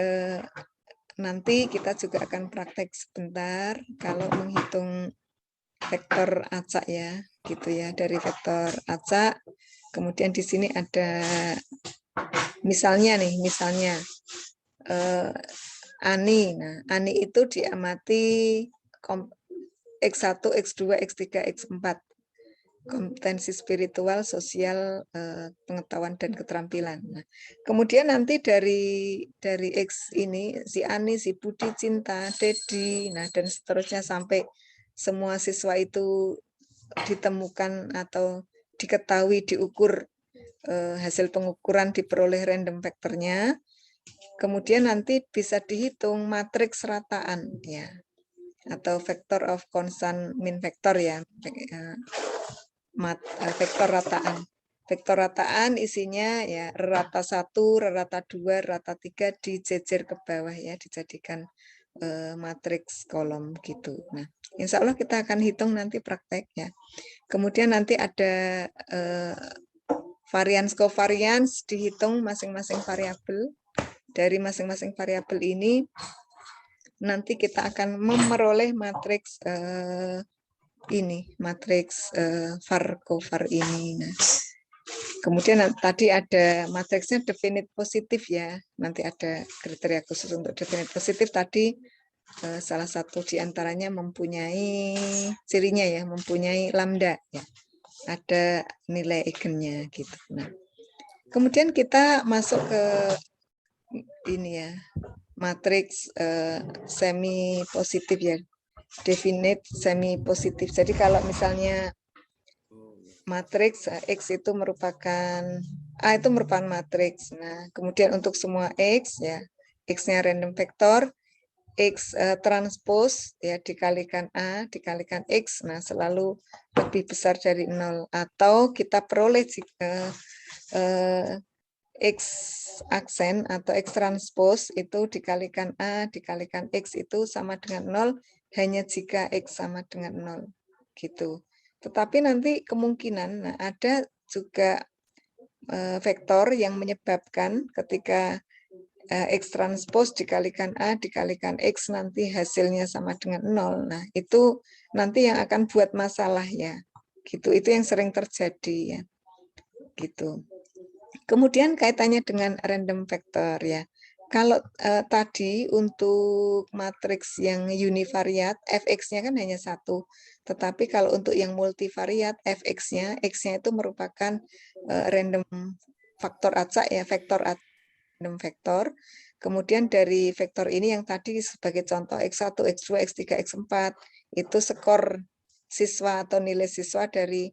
nanti kita juga akan praktek sebentar kalau menghitung vektor acak ya gitu ya, dari vektor acak. Kemudian di sini ada misalnya nih, misalnya Ani. Nah, Ani itu diamati X1, X2, X3, X4. Kompetensi spiritual, sosial, pengetahuan dan keterampilan. Nah, kemudian nanti dari X ini si Ani, si Budi, Cinta, Dedi, nah dan seterusnya sampai semua siswa itu ditemukan atau diketahui diukur hasil pengukuran diperoleh random vektornya. Kemudian nanti bisa dihitung matriks rataan ya atau vector of constant mean vector ya. Vektor rataan. Vektor rataan isinya ya rata 1, rata 2, rata 3 dijejer ke bawah ya, dijadikan matriks kolom gitu. Nah, insya Allah kita akan hitung nanti prakteknya. Kemudian nanti ada varians covarians dihitung masing-masing variabel. Dari masing-masing variabel ini nanti kita akan memperoleh matriks ini, matriks var covar ini. Nah, kemudian tadi ada matriksnya definite positif ya. Nanti ada kriteria khusus untuk definite positif tadi. Salah satu diantaranya mempunyai cirinya ya, mempunyai lambda ya. Ada nilai eigennya gitu. Nah, kemudian kita masuk ke ini ya, matriks semi positif ya, definite semi positif. Jadi kalau misalnya matriks X itu merupakan A itu merupakan matriks. Nah, kemudian untuk semua X ya, X-nya random vector, X transpose ya dikalikan A dikalikan X, nah selalu lebih besar dari 0, atau kita peroleh jika X aksen atau X transpose itu dikalikan A dikalikan X itu sama dengan 0 hanya jika X sama dengan 0 gitu. Tetapi nanti kemungkinan nah, ada juga vektor yang menyebabkan ketika X transpose dikalikan A dikalikan X nanti hasilnya sama dengan 0. Nah, itu nanti yang akan buat masalah ya. Gitu. Itu yang sering terjadi ya. Gitu. Kemudian kaitannya dengan random vector ya. Kalau tadi untuk matriks yang univariat fx-nya kan hanya 1. Tetapi kalau untuk yang multivariat fx-nya, x-nya itu merupakan random faktor acak ya, vektor acak. Vektor. Kemudian dari vektor ini yang tadi sebagai contoh X1, X2, X3, X4 itu skor siswa atau nilai siswa dari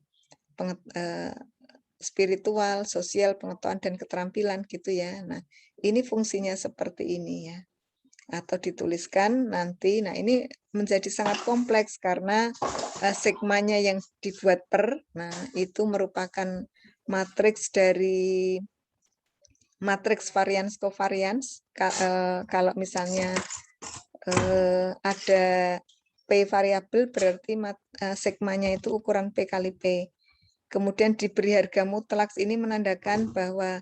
spiritual, sosial, pengetahuan dan keterampilan gitu ya. Nah, ini fungsinya seperti ini ya. Atau dituliskan nanti. Nah, ini menjadi sangat kompleks karena sigmanya yang dibuat per, nah itu merupakan matriks dari matriks varians covarians. Kalau misalnya ada P variabel berarti sigmanya itu ukuran P kali P. Kemudian diberi harga mutlak ini menandakan bahwa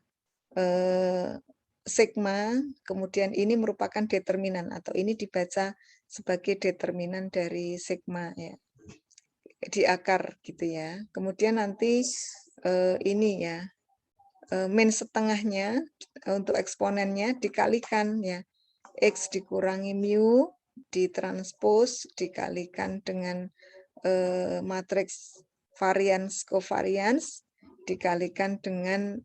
sigma kemudian ini merupakan determinan atau ini dibaca sebagai determinan dari sigma ya. Di akar gitu ya. Kemudian nanti ini ya. Min setengahnya untuk eksponennya dikalikan ya X dikurangi mu ditranspos dikalikan dengan matriks varians covarians dikalikan dengan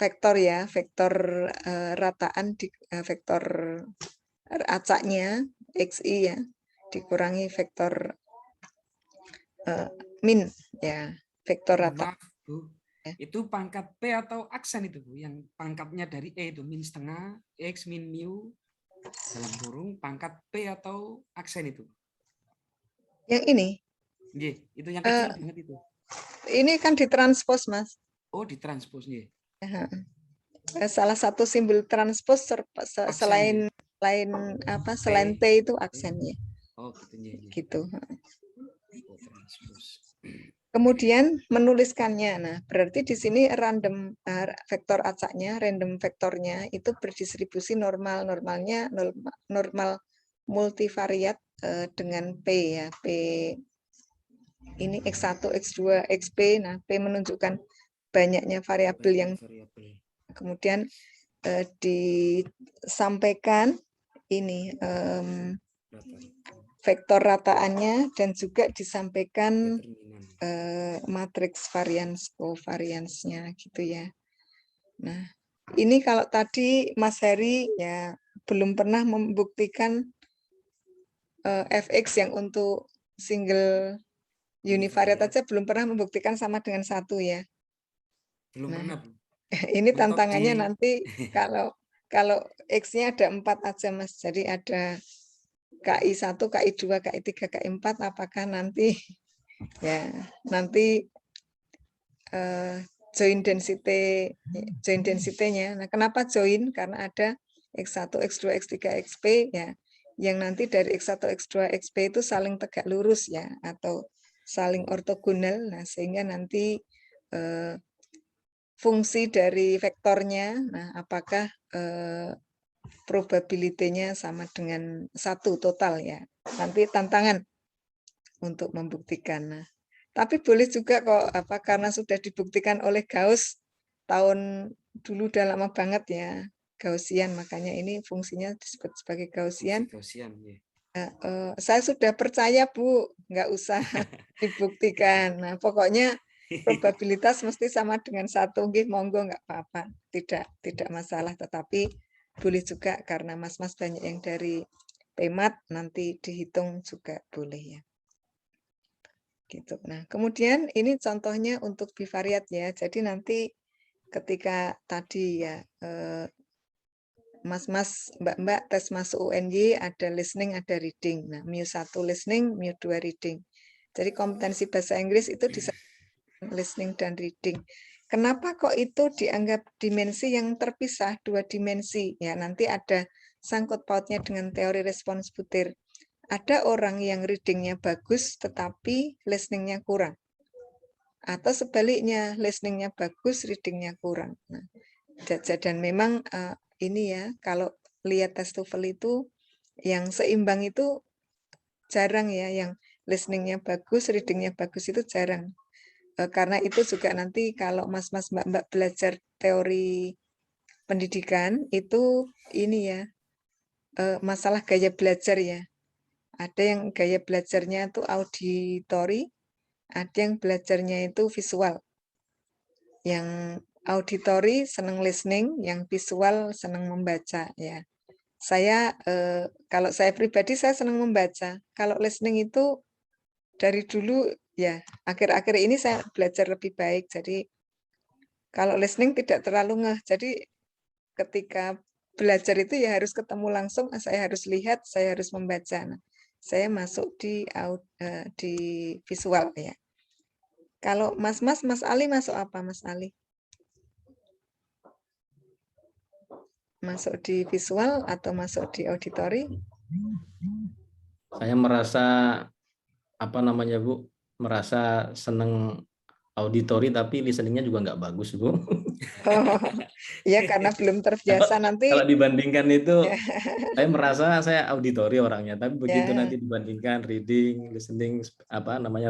vektor ya, vektor rataan vektor acaknya xi ya dikurangi vektor min ya, vektor rata. Maaf, Bu. Itu pangkat P atau aksen itu, Bu, yang pangkatnya dari E itu min setengah X min mu dalam kurung pangkat P atau aksen itu. Yang ini? Nggih, itu yang kecil banget itu. Ini kan ditranspos, Mas. Oh, ditranspos nggih. Salah satu simbol transpos selain apa? Selain P itu aksennya. Oh, gitu nggih. Gitu. Oh, transpos. Kemudian menuliskannya. Nah, berarti di sini random vektor acaknya, random vektornya itu berdistribusi normal. Normalnya normal multivariat dengan P ya. P ini X1, X2, XP. Nah, P menunjukkan banyaknya variabel yang kemudian disampaikan ini vektor rataannya dan juga disampaikan matriks varians covariansnya gitu ya. Nah, ini kalau tadi Mas Heri ya belum pernah membuktikan fx yang untuk single univariate aja belum pernah membuktikan sama dengan 1 ya. Belum pernah, Bu. Ini tantangannya nanti kalau X-nya ada 4 aja Mas. Jadi ada KI1, KI2, KI3, KI4 apakah nanti ya nanti join density-nya. Nah, kenapa join? Karena ada X1, X2, X3, XP ya. Yang nanti dari X1, X2, XP itu saling tegak lurus ya atau saling ortogonal. Nah, sehingga nanti fungsi dari vektornya, nah apakah probabilitasnya sama dengan 1 total ya. Nanti tantangan untuk membuktikan. Nah, tapi boleh juga kok karena sudah dibuktikan oleh Gauss tahun dulu udah lama banget ya, Gaussian, makanya ini fungsinya disebut sebagai Gaussian. Gaussian, ya. Saya sudah percaya Bu, nggak usah dibuktikan. Nah, pokoknya probabilitas mesti sama dengan 1, nggih monggo nggak apa-apa, tidak masalah. Tetapi boleh juga karena mas-mas banyak yang dari PMAT nanti dihitung juga boleh ya. Gitu. Nah, kemudian ini contohnya untuk bivariat ya. Jadi nanti ketika tadi ya mas-mas, mbak-mbak tes masuk UNY ada listening, ada reading. Nah, mu1 listening, mu2 reading. Jadi kompetensi bahasa Inggris itu disebut listening dan reading. Kenapa kok itu dianggap dimensi yang terpisah, 2 dimensi? Ya, nanti ada sangkut pautnya dengan teori respons butir. Ada orang yang readingnya bagus tetapi listeningnya kurang. Atau sebaliknya, listeningnya bagus, readingnya kurang. Nah, dan memang ini ya, kalau lihat tes TOEFL itu yang seimbang itu jarang ya, yang listeningnya bagus, readingnya bagus itu jarang. Karena itu juga nanti kalau mas-mas mbak-mbak belajar teori pendidikan itu ini ya, masalah gaya belajar ya. Ada yang gaya belajarnya itu auditori, ada yang belajarnya itu visual. Yang auditori senang listening, yang visual senang membaca ya. Saya kalau saya pribadi saya senang membaca. Kalau listening itu dari dulu ya, akhir-akhir ini saya belajar lebih baik. Jadi kalau listening tidak terlalu ngeh. Jadi ketika belajar itu ya harus ketemu langsung, saya harus lihat, saya harus membaca. Nah, saya masuk di visual ya. Kalau Mas Ali masuk apa Mas Ali? Masuk di visual atau masuk di auditori? Saya merasa Bu, merasa seneng auditori tapi listeningnya juga nggak bagus Bu. Oh, ya karena belum terbiasa nanti. Kalau dibandingkan itu, saya merasa saya auditori orangnya, tapi begitu Ya. nanti dibandingkan reading, listening,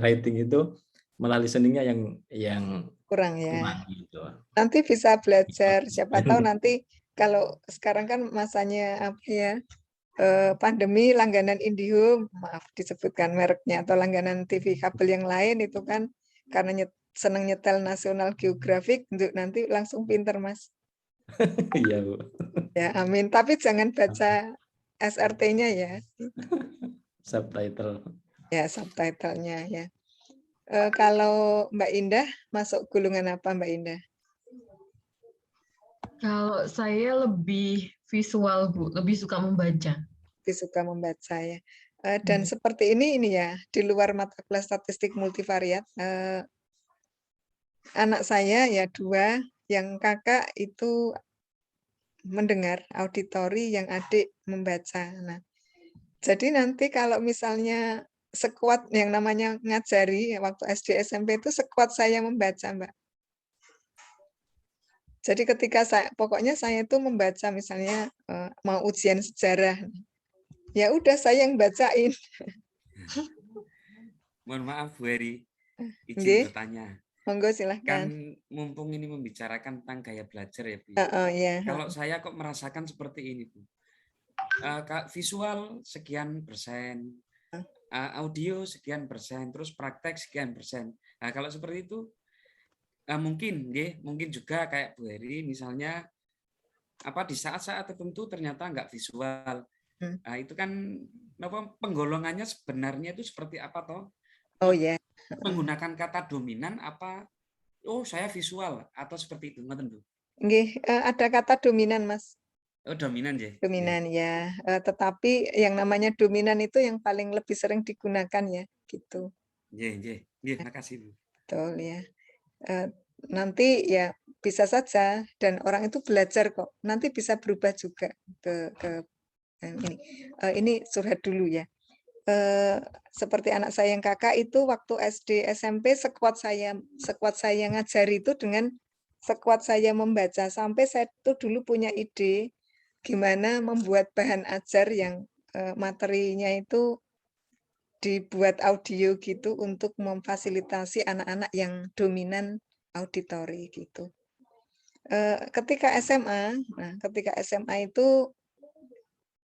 writing itu malah listeningnya yang Kurang ya. kurang gitu. Nanti bisa belajar, siapa tahu nanti kalau sekarang kan masanya apa ya, pandemi langganan IndiHome, maaf disebutkan mereknya, atau langganan TV kabel yang lain itu kan karena senang nyetel National Geographic, untuk nanti langsung pinter Mas. Iya Bu. Ya amin, tapi jangan baca SRT-nya ya. Subtitle. Ya subtitlenya ya. Kalau Mbak Indah masuk golongan apa Mbak Indah? Kalau saya lebih visual Bu, lebih suka membaca. Lebih suka membaca ya. Dan seperti ini ya, di luar mata kelas statistik multivariat, anak saya ya 2, yang kakak itu mendengar auditori, yang adik membaca. Nah, jadi nanti kalau misalnya sekuat yang namanya ngajari waktu SD SMP itu sekuat saya membaca Mbak. Jadi ketika pokoknya saya itu membaca misalnya mau ujian sejarah, ya udah saya yang bacain. Mohon maaf Bu Heri, izin Nggih. bertanya. Monggo silahkan. Kan mumpung ini membicarakan tentang gaya belajar ya Bu. Ya. Kalau saya kok merasakan seperti ini Bu. Visual sekian persen, audio sekian persen, terus praktek sekian persen. Nah kalau seperti itu mungkin juga kayak Bu Heri misalnya di saat-saat tertentu ternyata nggak visual. Nah, itu kan penggolongannya sebenarnya itu seperti apa toh? Oh ya. Menggunakan kata dominan apa? Oh saya visual atau seperti itu nggak tentu. Nggih, ada kata dominan Mas. Oh dominan ya. Dominan ya. Tetapi yang namanya dominan itu yang paling lebih sering digunakan ya, gitu. Iya, makasih Bu. Betul ya. Nanti ya bisa saja dan orang itu belajar kok. Nanti bisa berubah juga ke ini. Ini curhat dulu ya. seperti anak saya yang kakak itu waktu SD SMP sekuat saya ngajari itu dengan sekuat saya membaca, sampai saya tuh dulu punya ide gimana membuat bahan ajar yang materinya itu dibuat audio gitu untuk memfasilitasi anak-anak yang dominan auditori gitu. Ketika SMA, nah ketika SMA itu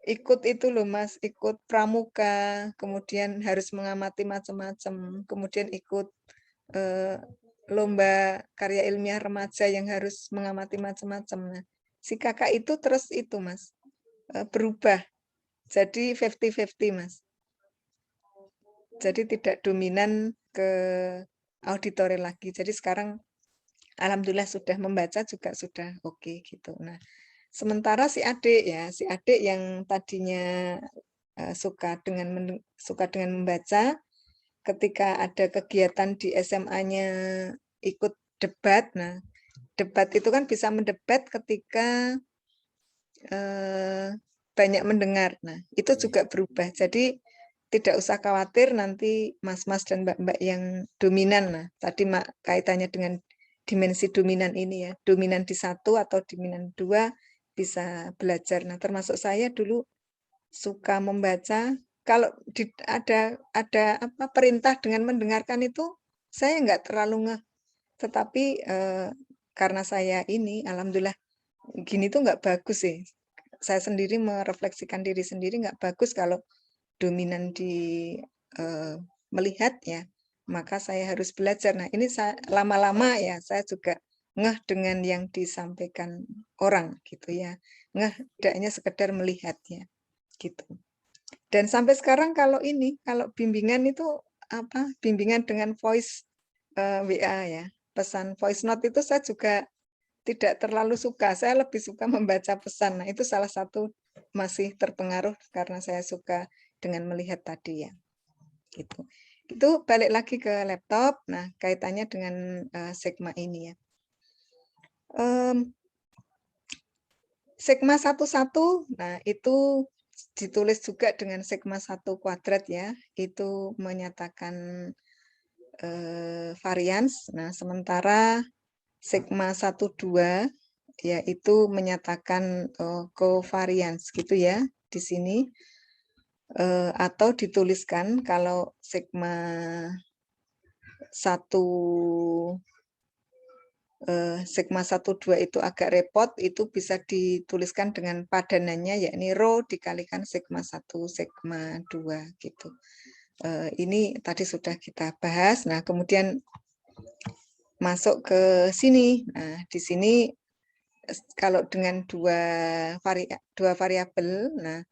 ikut itu loh Mas, ikut pramuka, kemudian harus mengamati macam-macam, kemudian ikut lomba karya ilmiah remaja yang harus mengamati macam-macam. Nah, si kakak itu terus itu Mas, berubah jadi 50-50 Mas. Jadi tidak dominan ke auditori lagi. Jadi sekarang alhamdulillah sudah membaca juga sudah oke gitu. Nah, sementara si adik yang tadinya suka dengan membaca, ketika ada kegiatan di SMA-nya ikut debat. Nah, debat itu kan bisa mendebat ketika banyak mendengar. Nah, itu juga berubah. Jadi tidak usah khawatir nanti mas-mas dan mbak-mbak yang dominan. Nah, tadi kaitannya dengan dimensi dominan ini ya, dominan di 1 atau dominan 2 bisa belajar. Nah, termasuk saya dulu suka membaca. Kalau ada apa perintah dengan mendengarkan itu saya nggak terlalu ngeh. Tetapi karena saya ini alhamdulillah gini tuh nggak bagus sih. Saya sendiri merefleksikan diri sendiri nggak bagus kalau dominan di melihat ya, maka saya harus belajar. Nah, ini lama-lama ya saya juga ngeh dengan yang disampaikan orang gitu ya. Ngeh tidaknya sekedar melihat ya, gitu. Dan sampai sekarang kalau bimbingan itu apa? Bimbingan dengan voice WA ya, pesan voice note itu saya juga tidak terlalu suka. Saya lebih suka membaca pesan. Nah, itu salah satu masih terpengaruh karena saya suka dengan melihat tadi ya. Gitu. Itu balik lagi ke laptop. Nah, kaitannya dengan Sigma ini ya. Sigma 1-1, nah itu ditulis juga dengan sigma 1 kuadrat ya. Itu menyatakan varians. Nah, sementara sigma 1-2 yaitu menyatakan covariance gitu ya di sini. Atau dituliskan kalau sigma 1 sigma 1-2 itu agak repot, itu bisa dituliskan dengan padanannya yakni rho dikalikan sigma 1 sigma 2 gitu. Ini tadi sudah kita bahas. Nah, kemudian masuk ke sini. Nah, di sini kalau dengan dua variabel, nah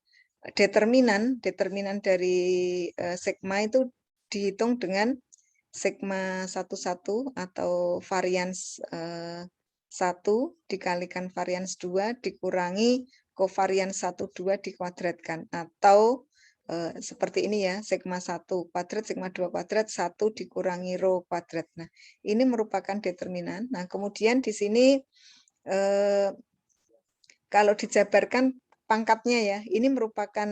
determinan dari sigma itu dihitung dengan sigma 1-1 atau varians 1 dikalikan varians 2 dikurangi covarians 1-2 dikuadratkan, atau seperti ini ya, sigma 1 kuadrat, sigma 2 kuadrat, 1 dikurangi rho kuadrat. Nah, ini merupakan determinan. Nah, kemudian di sini kalau dijabarkan pangkatnya ya, ini merupakan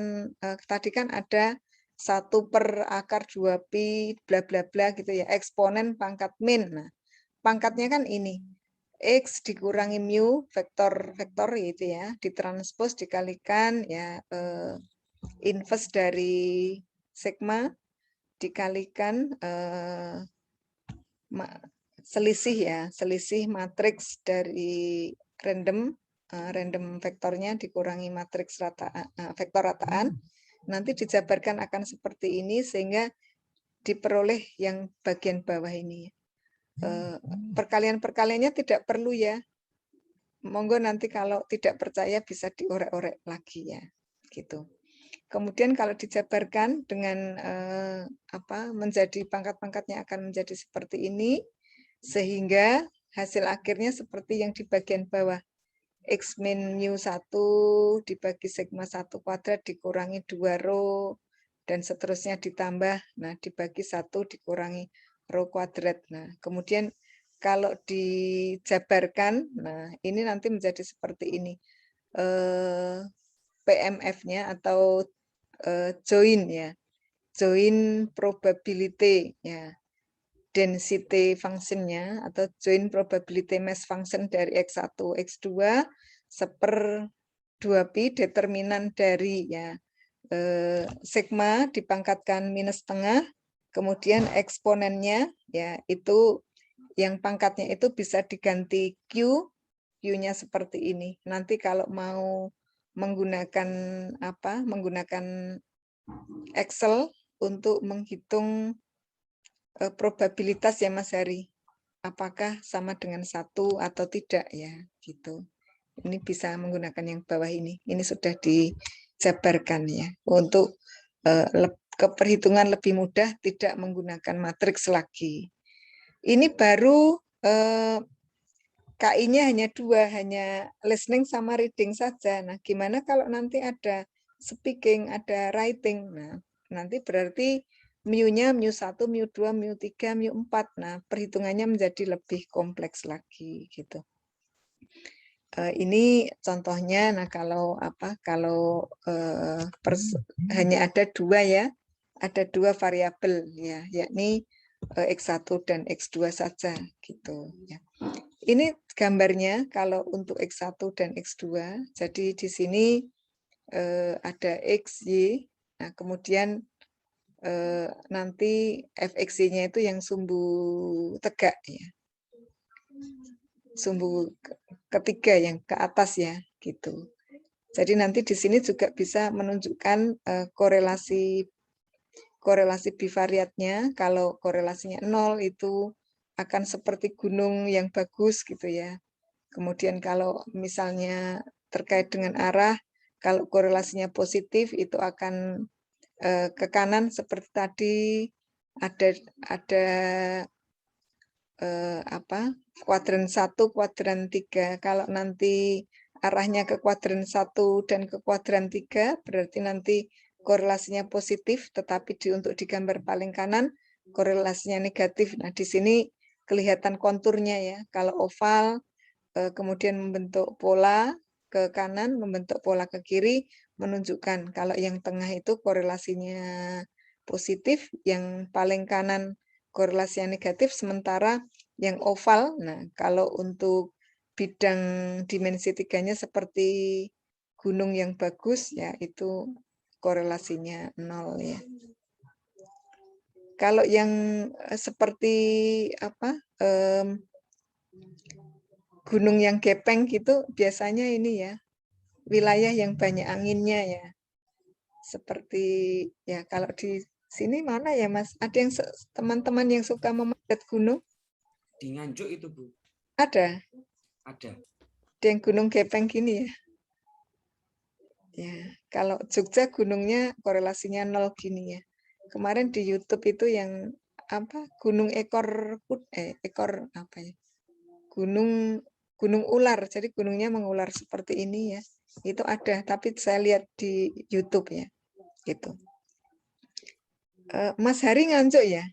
tadi kan ada 1/akar 2pi bla bla bla gitu ya, eksponen pangkat min. Nah, pangkatnya kan ini x dikurangi mu vektor itu ya, ditranspos dikalikan ya inverse dari sigma dikalikan selisih matriks dari random vektornya dikurangi matriks vektor rataan, nanti dijabarkan akan seperti ini sehingga diperoleh yang bagian bawah ini. Perkalian-perkaliannya tidak perlu ya. Monggo nanti kalau tidak percaya bisa diorek-orek lagi ya, gitu. Kemudian kalau dijabarkan dengan menjadi pangkat-pangkatnya akan menjadi seperti ini, sehingga hasil akhirnya seperti yang di bagian bawah. X min mu 1 dibagi sigma 1 kuadrat dikurangi 2 rho, dan seterusnya ditambah, nah dibagi 1 dikurangi rho kuadrat. Nah, kemudian kalau dijabarkan, nah ini nanti menjadi seperti ini. PMF-nya atau join ya. join probability ya, density functionnya atau join probability mass function dari X1, X2 seper 2pi determinan dari ya sigma dipangkatkan minus setengah, kemudian eksponennya ya itu yang pangkatnya itu bisa diganti Q, Q-nya seperti ini. Nanti kalau mau menggunakan apa? Menggunakan Excel untuk menghitung probabilitas ya Mas Hari. Apakah sama dengan 1 atau tidak ya, gitu. Ini bisa menggunakan yang bawah ini. Ini sudah dijabarkan ya. Untuk keperhitungan lebih mudah tidak menggunakan matriks lagi. Ini baru KI-nya hanya 2, hanya listening sama reading saja. Nah, gimana kalau nanti ada speaking, ada writing? Nah, nanti berarti mu-nya mu1, mu2, mu3, mu4. Nah, perhitungannya menjadi lebih kompleks lagi gitu. Ini contohnya. Nah, kalau apa? Kalau hanya ada 2 ya, ada 2 variabel ya, yakni X1 dan X2 saja gitu ya. Ini gambarnya kalau untuk X1 dan X2. Jadi di sini ada X, Y. Nah, kemudian nanti fxy-nya itu yang sumbu tegak ya. Sumbu ketiga yang ke atas ya, gitu. Jadi nanti di sini juga bisa menunjukkan korelasi bivariatnya. Kalau korelasinya 0 itu akan seperti gunung yang bagus gitu ya. Kemudian kalau misalnya terkait dengan arah, kalau korelasinya positif itu akan ke kanan seperti tadi, ada kuadran 1, kuadran 3. Kalau nanti arahnya ke kuadran 1 dan ke kuadran 3, berarti nanti korelasinya positif, tetapi untuk di gambar paling kanan korelasinya negatif. Nah, di sini kelihatan konturnya ya. Kalau oval kemudian membentuk pola ke kanan, membentuk pola ke kiri, menunjukkan kalau yang tengah itu korelasinya positif, yang paling kanan korelasinya negatif, sementara yang oval, nah kalau untuk bidang dimensi 3-nya seperti gunung yang bagus, ya itu korelasinya 0 ya. Kalau yang seperti apa, gunung yang gepeng gitu, biasanya ini ya, wilayah yang banyak anginnya ya. Seperti ya kalau di sini mana ya Mas? Ada yang teman-teman yang suka memanjat gunung? Di Nganjuk itu Bu. Ada. Ada. Ada yang gunung gepeng gini ya. Ya, kalau Jogja gunungnya korelasinya 0 gini ya. Kemarin di YouTube itu yang apa? Gunung ekor apa ya? Gunung ular. Jadi gunungnya mengular seperti ini ya. Itu ada, tapi saya lihat di YouTube ya. Gitu. Mas Hari Nganjuk ya?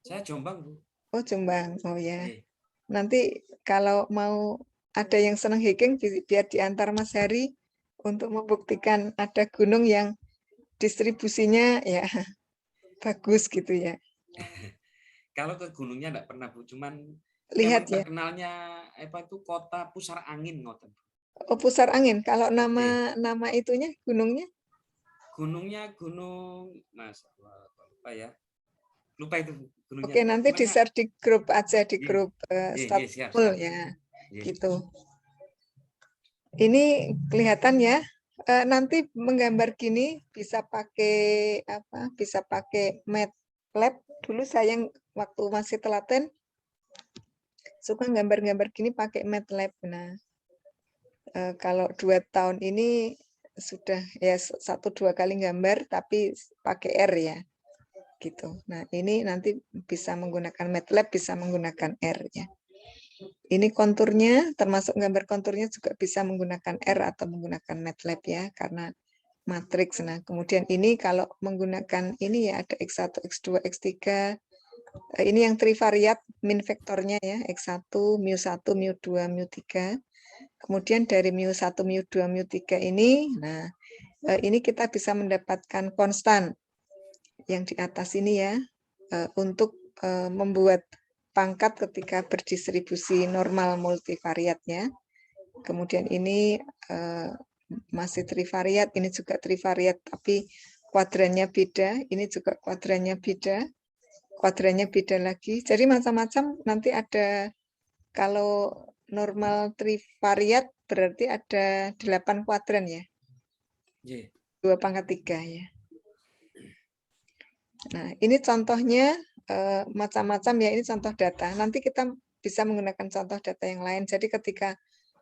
Saya Jombang, Bu. Oh, Jombang. Oh ya. Oke. Nanti kalau mau ada yang senang hiking, biar diantar Mas Hari untuk membuktikan ada gunung yang distribusinya ya bagus gitu ya. Kalau ke gunungnya enggak pernah, Bu. Cuman Lihat memang ya. terkenalnya apa itu kota pusar angin ngoten. Oh, pusar angin. Kalau nama itunya gunungnya? Gunungnya Gunung Mas apa ya? Lupa itu gunungnya. Oke, nanti di-share di grup aja, di grup siap. ya. Gitu. Ini kelihatan ya. Nanti menggambar gini bisa pakai apa? Bisa pakai MATLAB. Dulu saya waktu masih telaten suka gambar-gambar gini pakai MATLAB. Nah, kalau 2 tahun ini sudah ya 1-2 kali gambar tapi pakai R ya. Gitu. Nah, ini nanti bisa menggunakan MATLAB, bisa menggunakan R ya. Ini konturnya, termasuk gambar konturnya juga bisa menggunakan R atau menggunakan MATLAB ya, karena matriks. Nah, kemudian ini kalau menggunakan ini ya ada X1, X2, X3. Ini yang trivariat min vektornya ya, X1, mu1, mu2, mu3. Kemudian dari mu1, mu2, mu3 ini, nah ini kita bisa mendapatkan konstan. yang di atas ini ya, untuk membuat pangkat ketika berdistribusi normal multivariatnya. Kemudian ini masih trivariat, ini juga trivariat, tapi kuadrannya beda, ini juga kuadrannya beda lagi. Jadi macam-macam nanti ada, kalau normal trivariat berarti ada 8 kuadran ya. 2/3 ya. Nah, ini contohnya macam-macam ya, ini contoh data. Nanti kita bisa menggunakan contoh data yang lain. Jadi ketika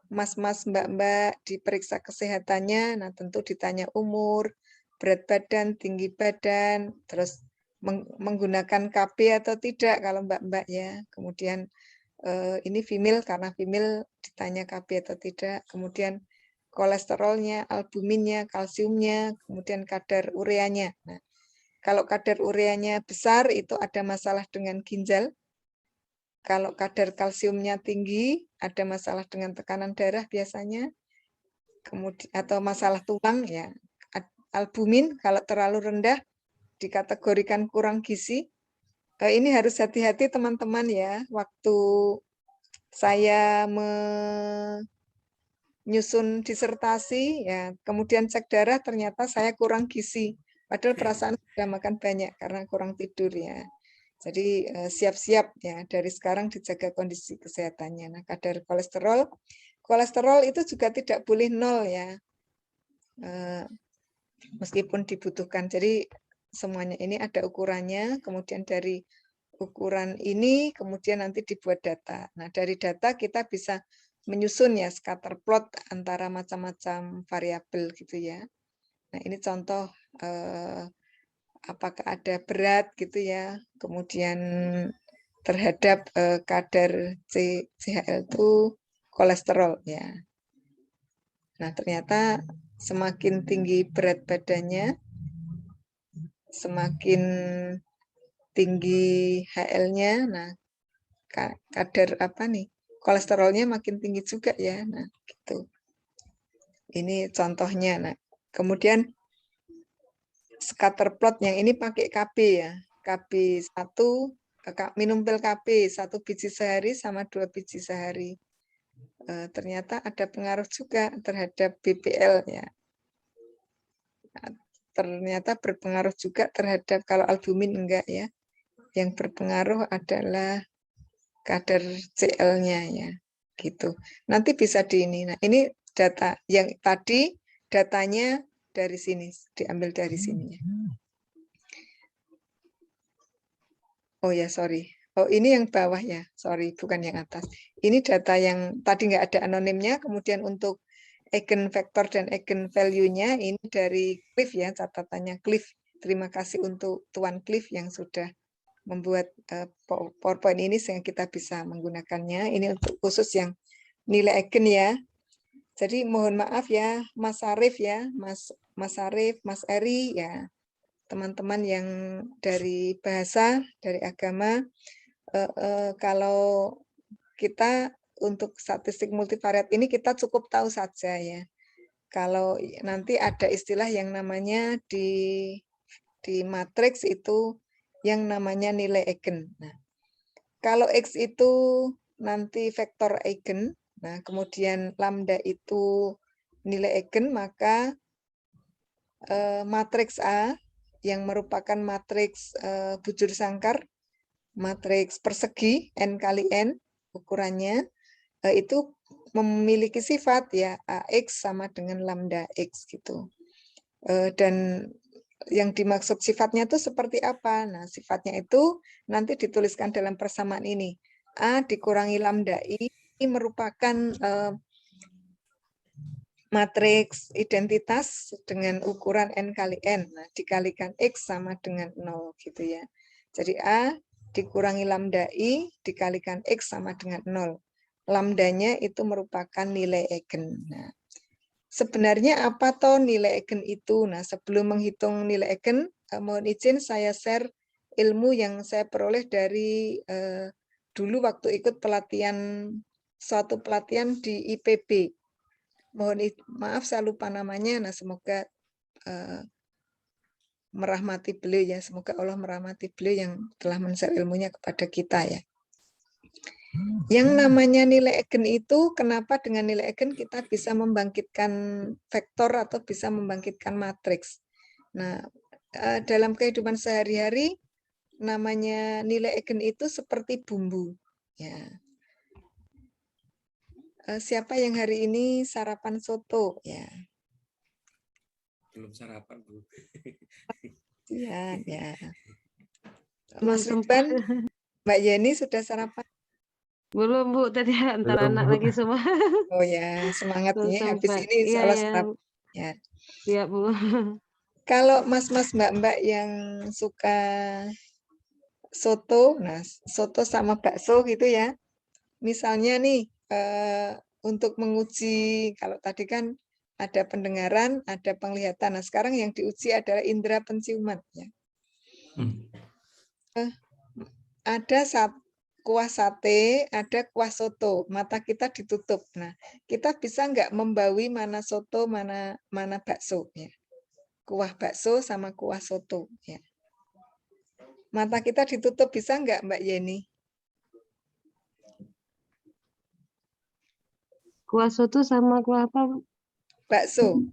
mas-mas, mbak-mbak diperiksa kesehatannya, nah tentu ditanya umur, berat badan, tinggi badan, terus menggunakan KB atau tidak kalau mbak-mbak ya. Kemudian ini female, karena female ditanya KB atau tidak. Kemudian kolesterolnya, albuminnya, kalsiumnya, kemudian kadar ureanya. Nah, kalau kadar ureanya besar itu ada masalah dengan ginjal. Kalau kadar kalsiumnya tinggi, ada masalah dengan tekanan darah biasanya, kemudian atau masalah tulang ya. Albumin kalau terlalu rendah dikategorikan kurang gizi. Ini harus hati-hati teman-teman ya. Waktu saya menyusun disertasi ya, kemudian cek darah ternyata saya kurang gizi. Padahal perasaan sudah makan banyak karena kurang tidur ya. Jadi siap-siap ya dari sekarang dijaga kondisi kesehatannya. Nah, kadar kolesterol itu juga tidak boleh 0 ya. Meskipun dibutuhkan. Jadi semuanya ini ada ukurannya, kemudian dari ukuran ini kemudian nanti dibuat data. Nah, dari data kita bisa menyusun ya scatter plot antara macam-macam variabel gitu ya. Nah, ini contoh apakah ada berat gitu ya, kemudian terhadap kadar CHL2 kolesterol ya. Nah, ternyata semakin tinggi berat badannya, semakin tinggi HL-nya, nah kadar apa nih, kolesterolnya makin tinggi juga ya. Nah, gitu. Ini contohnya. Nah, kemudian scatter plot yang ini pakai KB ya. KB 1, minum pil KB 1 biji sehari sama 2 biji sehari. Ternyata ada pengaruh juga terhadap BPL ya. Nah, ternyata berpengaruh juga terhadap, kalau albumin enggak ya. Yang berpengaruh adalah kadar CL-nya ya. Gitu. Nanti bisa di ini. Nah, ini data yang tadi datanya dari sini, diambil dari sini ya. Oh ya, sorry. Oh, ini yang bawah ya. Sorry, bukan yang atas. Ini data yang tadi nggak ada anonimnya, kemudian untuk eigenvektor dan eigenvalue-nya ini dari Cliff ya, catatannya Cliff. Terima kasih untuk Tuan Cliff yang sudah membuat PowerPoint ini sehingga kita bisa menggunakannya. Ini untuk khusus yang nilai eigen ya. Jadi mohon maaf ya, Mas Arif ya, Mas Arif, Mas Eri ya, teman-teman yang dari bahasa, dari agama, kalau kita untuk statistik multivariat ini kita cukup tahu saja ya. Kalau nanti ada istilah yang namanya di matriks itu yang namanya nilai eigen. Nah, kalau X itu nanti vektor eigen, nah kemudian lambda itu nilai eigen, maka matriks A yang merupakan matriks bujur sangkar, matriks persegi n kali n ukurannya, itu memiliki sifat ya AX sama dengan lambda X gitu. Dan yang dimaksud sifatnya itu seperti apa? Nah, sifatnya itu nanti dituliskan dalam persamaan ini. A dikurangi lambda I merupakan matriks identitas dengan ukuran n kali n. Nah, dikalikan X sama dengan 0 gitu ya. Jadi A dikurangi lambda I dikalikan X sama dengan 0. Lambdanya itu merupakan nilai eigen. Nah, sebenarnya apa toh nilai eigen itu? Nah, sebelum menghitung nilai eigen, mohon izin saya share ilmu yang saya peroleh dari dulu waktu ikut suatu pelatihan di IPB. Mohon maaf saya lupa namanya. Nah, semoga merahmati beliau ya. Semoga Allah merahmati beliau yang telah men-share ilmunya kepada kita ya. Yang namanya nilai eigen itu, kenapa dengan nilai eigen kita bisa membangkitkan vektor atau bisa membangkitkan matriks. Nah, dalam kehidupan sehari-hari namanya nilai eigen itu seperti bumbu. Ya. Siapa yang hari ini sarapan soto? Ya. Belum sarapan, Bu. Ya, ya. Belum Mas sempat. Ridwan, Mbak Yeni sudah sarapan? Belum, Bu. Tadi antar Belum, anak Bu. lagi semua. Oh ya, semangat Belum ya. Habis sempat. ini insya Iya, Allah ya. sarapan. Ya. Iya, Bu. Kalau mas-mas mbak-mbak yang suka soto, nah soto sama bakso gitu ya. Misalnya nih untuk menguji, kalau tadi kan ada pendengaran, ada penglihatan. Nah sekarang yang diuji adalah indera penciuman. Ya. Ada kuah sate, ada kuah soto. Mata kita ditutup. Nah kita bisa nggak membawi mana soto, mana bakso ya. Kuah bakso sama kuah soto ya. Mata kita ditutup bisa nggak Mbak Yeni? Kuah soto sama kuah apa, Bu? Bakso,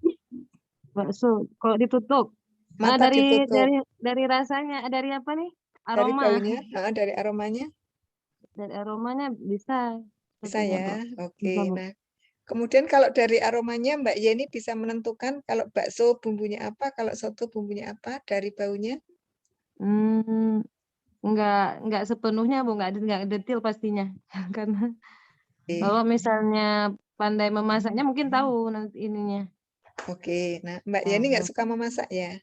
Bakso. Kalau ditutup. mata ditutup. Dari rasanya, dari apa nih? Dari Aroma. baunya, dari aromanya Dari aromanya bisa. bisa Sepertinya, Bu. ya. Bisa, Oke, Bu. nah kemudian kalau dari aromanya Mbak Yeni bisa menentukan kalau bakso bumbunya apa, kalau soto bumbunya apa dari baunya? Hmm, enggak sepenuhnya, Bu. Enggak detail pastinya. Karena kalau Oke, misalnya pandai memasaknya mungkin tahu nanti ininya. oke. Nah Mbak Yeni nggak Nah, suka memasak ya?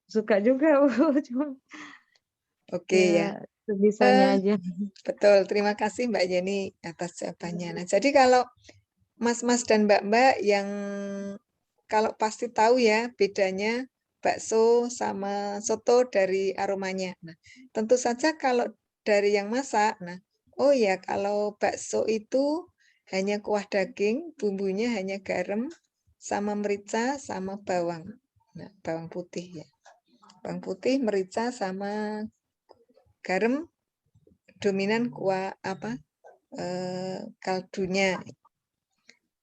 suka juga, Bu. Cuma Oke ya. ya sebisanya Eh, aja. betul, terima kasih Mbak Yeni atas jawabannya. Nah jadi kalau Mas-mas dan Mbak-mbak yang kalau pasti tahu ya bedanya bakso sama soto dari aromanya. Nah, tentu saja kalau dari yang masak, nah, oh ya kalau bakso itu hanya kuah daging, bumbunya hanya garam sama merica sama bawang. Nah, bawang putih ya. Bawang putih, merica sama garam dominan kuah apa? Kaldunya.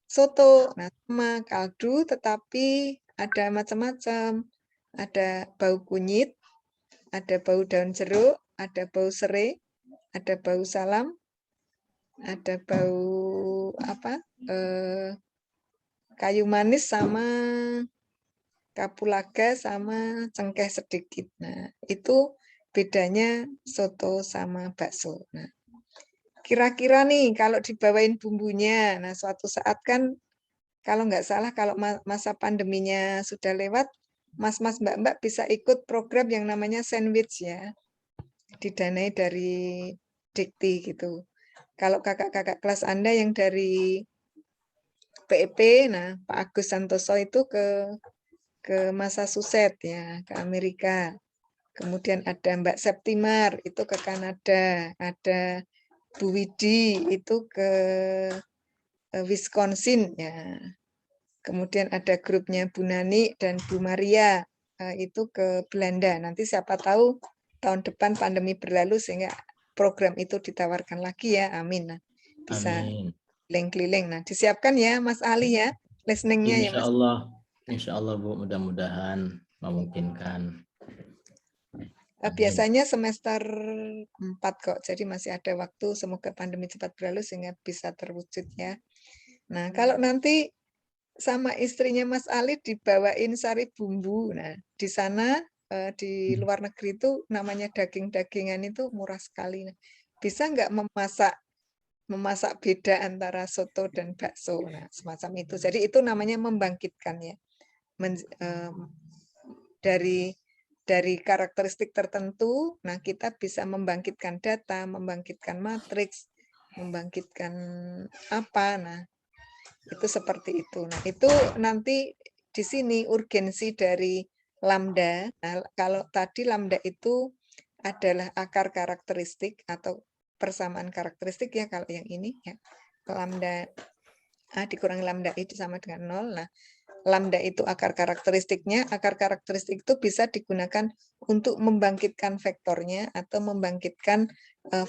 Soto, nah sama kaldu tetapi ada macam-macam. Ada bau kunyit, ada bau daun jeruk, ada bau serai, ada bau salam, ada bau apa? Kayu manis sama kapulaga sama cengkeh sedikit. Nah, itu bedanya soto sama bakso. Nah, kira-kira nih kalau dibawain bumbunya, nah suatu saat kan kalau nggak salah kalau masa pandeminya sudah lewat, mas-mas mbak-mbak bisa ikut program yang namanya sandwich ya, didanai dari Dikti gitu. Kalau kakak-kakak kelas Anda yang dari PEP, nah Pak Agus Santoso itu ke Massachusetts ya, ke Amerika. Kemudian ada Mbak Septimar itu ke Kanada, ada Bu Widi itu ke Wisconsin ya. Kemudian ada grupnya Bu Nani dan Bu Maria itu ke Belanda. Nanti siapa tahu tahun depan pandemi berlalu sehingga program itu ditawarkan lagi ya. Amin. Nah, bisa Amin. keliling-keliling. Nah, disiapkan ya Mas Ali ya listeningnya ya Mas. Insya Allah Bu, mudah-mudahan memungkinkan. Biasanya semester 4 kok, jadi masih ada waktu. Semoga pandemi cepat berlalu sehingga bisa terwujud ya. Nah, kalau nanti sama istrinya Mas Ali dibawain sari bumbu. Nah, di sana di luar negeri itu namanya daging-dagingan itu murah sekali. Nah, bisa nggak memasak beda antara soto dan bakso? Nah, semacam itu. Jadi itu namanya membangkitkan ya. Dari karakteristik tertentu, nah kita bisa membangkitkan data, membangkitkan matriks, membangkitkan apa. Nah, itu seperti itu. Nah, itu nanti di sini urgensi dari lambda. Nah, kalau tadi lambda itu adalah akar karakteristik atau persamaan karakteristik ya kalau yang ini ya. Lambda A dikurangi lambda I sama dengan 0. Nah, lambda itu akar karakteristiknya, akar karakteristik itu bisa digunakan untuk membangkitkan vektornya atau membangkitkan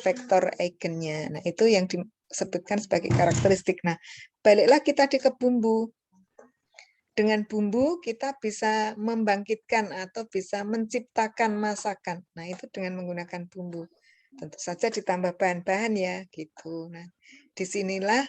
vektor eigennya. Nah, itu yang disebutkan sebagai karakteristik. Nah, baliklah kita ke bumbu. Dengan bumbu kita bisa membangkitkan atau bisa menciptakan masakan. Nah, itu dengan menggunakan bumbu. Tentu saja ditambah bahan-bahan ya, gitu. Nah, disinilah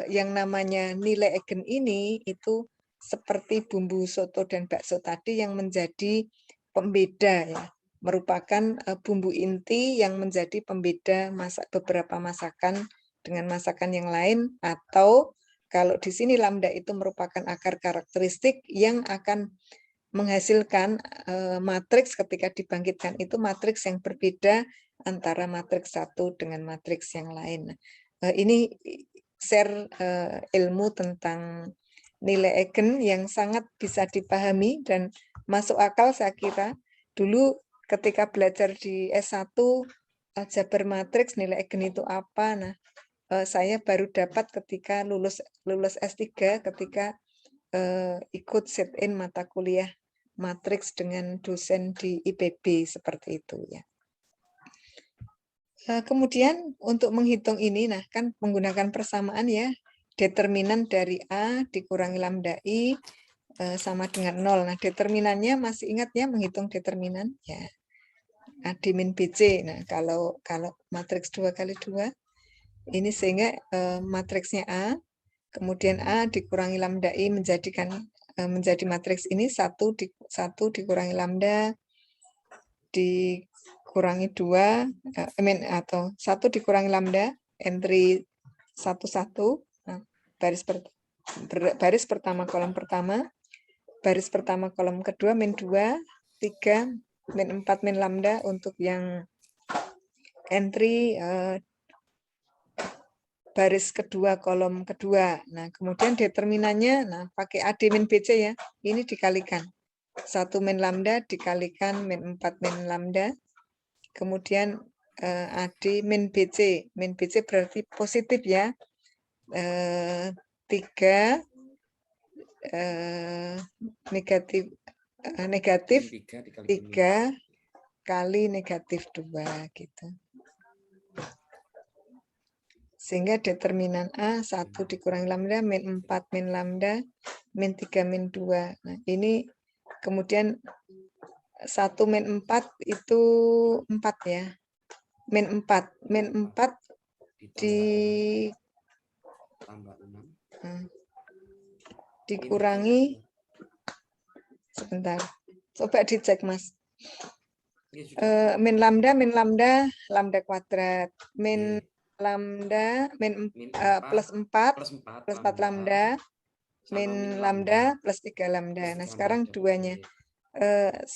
yang namanya nilai eigen ini itu seperti bumbu soto dan bakso tadi yang menjadi pembeda ya, merupakan bumbu inti yang menjadi pembeda beberapa masakan dengan masakan yang lain, atau kalau di sini lambda itu merupakan akar karakteristik yang akan menghasilkan matriks ketika dibangkitkan itu matriks yang berbeda antara matriks satu dengan matriks yang lain. Ini share ilmu tentang nilai eigen yang sangat bisa dipahami dan masuk akal saya kira. Dulu ketika belajar di S1 aljabar matriks nilai eigen itu apa? Nah, saya baru dapat ketika lulus S3 ketika ikut sit-in mata kuliah matriks dengan dosen di IPB seperti itu ya. Kemudian untuk menghitung ini, nah kan menggunakan persamaan ya, determinan dari A dikurangi lambda I sama dengan 0. Nah determinannya masih ingat ya, menghitung determinan ya. A di min BC. Nah kalau matriks 2 kali 2 ini sehingga matriksnya A, kemudian A dikurangi lambda I menjadi matriks ini 1 dikurangi lambda dikurangi 2 atau 1 dikurangi lambda entry 1 nah, baris pertama kolom pertama, baris pertama kolom kedua min 2 3 min 4 min lambda untuk yang entry baris kedua kolom kedua. Nah, kemudian determinannya nah pakai AD min BC ya. Ini dikalikan. 1 min lambda dikalikan min 4 min lambda. Kemudian AD min BC. Min BC berarti positif ya. 3 negatif 3 kali negatif 2 gitu. Sehingga determinan A 1 dikurangi lambda min 4 min lambda min 3 min 2. Nah, ini kemudian 1 min 4 itu 4 ya. Min 4 dikurangi sebentar. Coba dicek Mas. Min lambda lambda kuadrat min lambda plus 4 lambda min lambda plus 3 lambda. Nah, sekarang duanya 1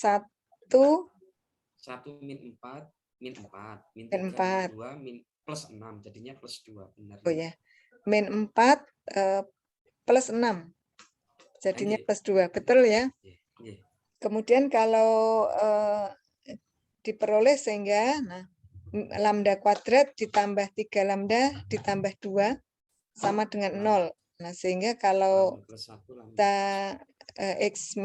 min 4 min 2 min plus 6 jadinya plus 2 benar. Oh ya. Min 4 plus 6 jadinya plus 2. Betul ya? Kemudian kalau diperoleh sehingga nah lambda kuadrat ditambah 3 lambda ditambah 2 sama dengan 0. Nah, sehingga kalau kita X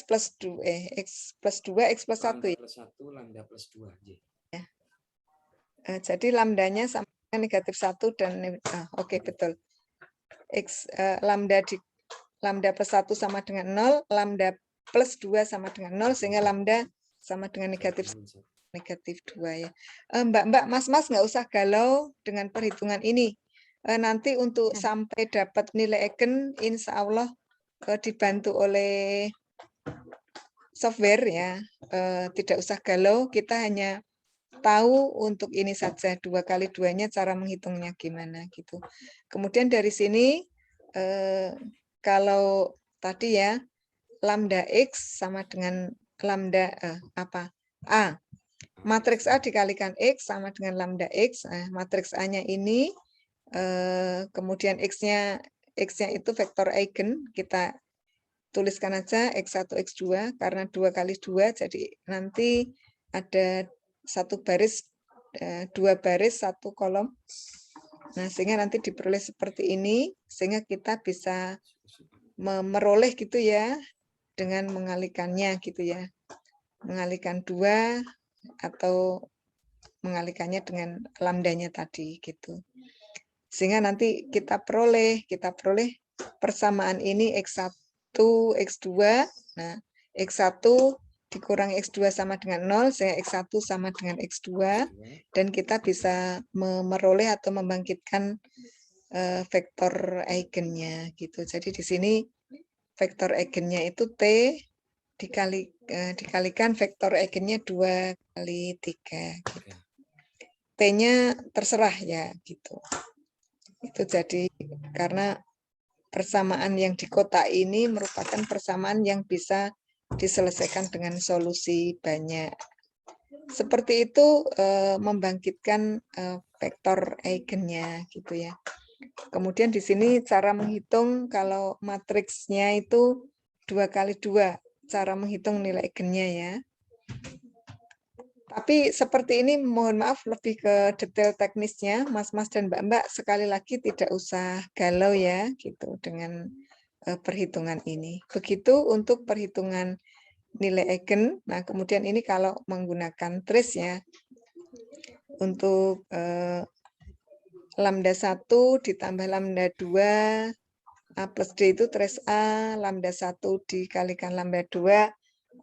plus 2 X plus 1 ya. Plus 1 lambda plus 2 ya. Jadi lambdanya sama dengan negatif 1 dan oke, betul. X lambda plus 1 sama dengan 0, lambda plus 2 sama dengan 0 sehingga lambda sama dengan negatif 2 ya. Mbak, Mas nggak usah galau dengan perhitungan ini. Nanti untuk sampai dapat nilai eigen, insya Allah dibantu oleh software ya. Tidak usah galau, kita hanya tahu untuk ini saja 2 kali 2-nya cara menghitungnya gimana gitu. Kemudian dari sini kalau tadi ya lambda X sama dengan lambda A. Matriks A dikalikan X sama dengan lambda X. Matriks A-nya ini, kemudian X-nya itu vektor eigen. Kita tuliskan aja X1, X2, karena 2 kali 2, jadi nanti ada 1 baris, 2 baris, 1 kolom. Nah, sehingga nanti diperoleh seperti ini, sehingga kita bisa meroleh gitu ya, dengan mengalihkannya gitu ya. Mengalihkan 2 atau mengalihkannya dengan lambdanya tadi gitu. Sehingga nanti kita peroleh persamaan ini X1, X2. Nah, X1 dikurangi X2 sama dengan 0, sehingga X1 sama dengan X2. Dan kita bisa meroleh atau membangkitkan vektor eigennya gitu. Jadi di sini vektor eigennya itu T dikalikan vektor eigennya 2 kali 3. Gitu. T-nya terserah ya gitu. Itu jadi karena persamaan yang di kotak ini merupakan persamaan yang bisa diselesaikan dengan solusi banyak. Seperti itu membangkitkan vektor eigennya gitu ya. Kemudian di sini cara menghitung kalau matriksnya itu 2 kali 2, cara menghitung nilai eigennya ya. Tapi seperti ini mohon maaf lebih ke detail teknisnya, Mas-mas dan Mbak-mbak sekali lagi tidak usah galau ya gitu dengan perhitungan ini. Begitu untuk perhitungan nilai eigen. Nah, kemudian ini kalau menggunakan trace ya. Untuk lambda 1 ditambah lambda 2 A plus D itu trace A, lambda 1 dikalikan lambda 2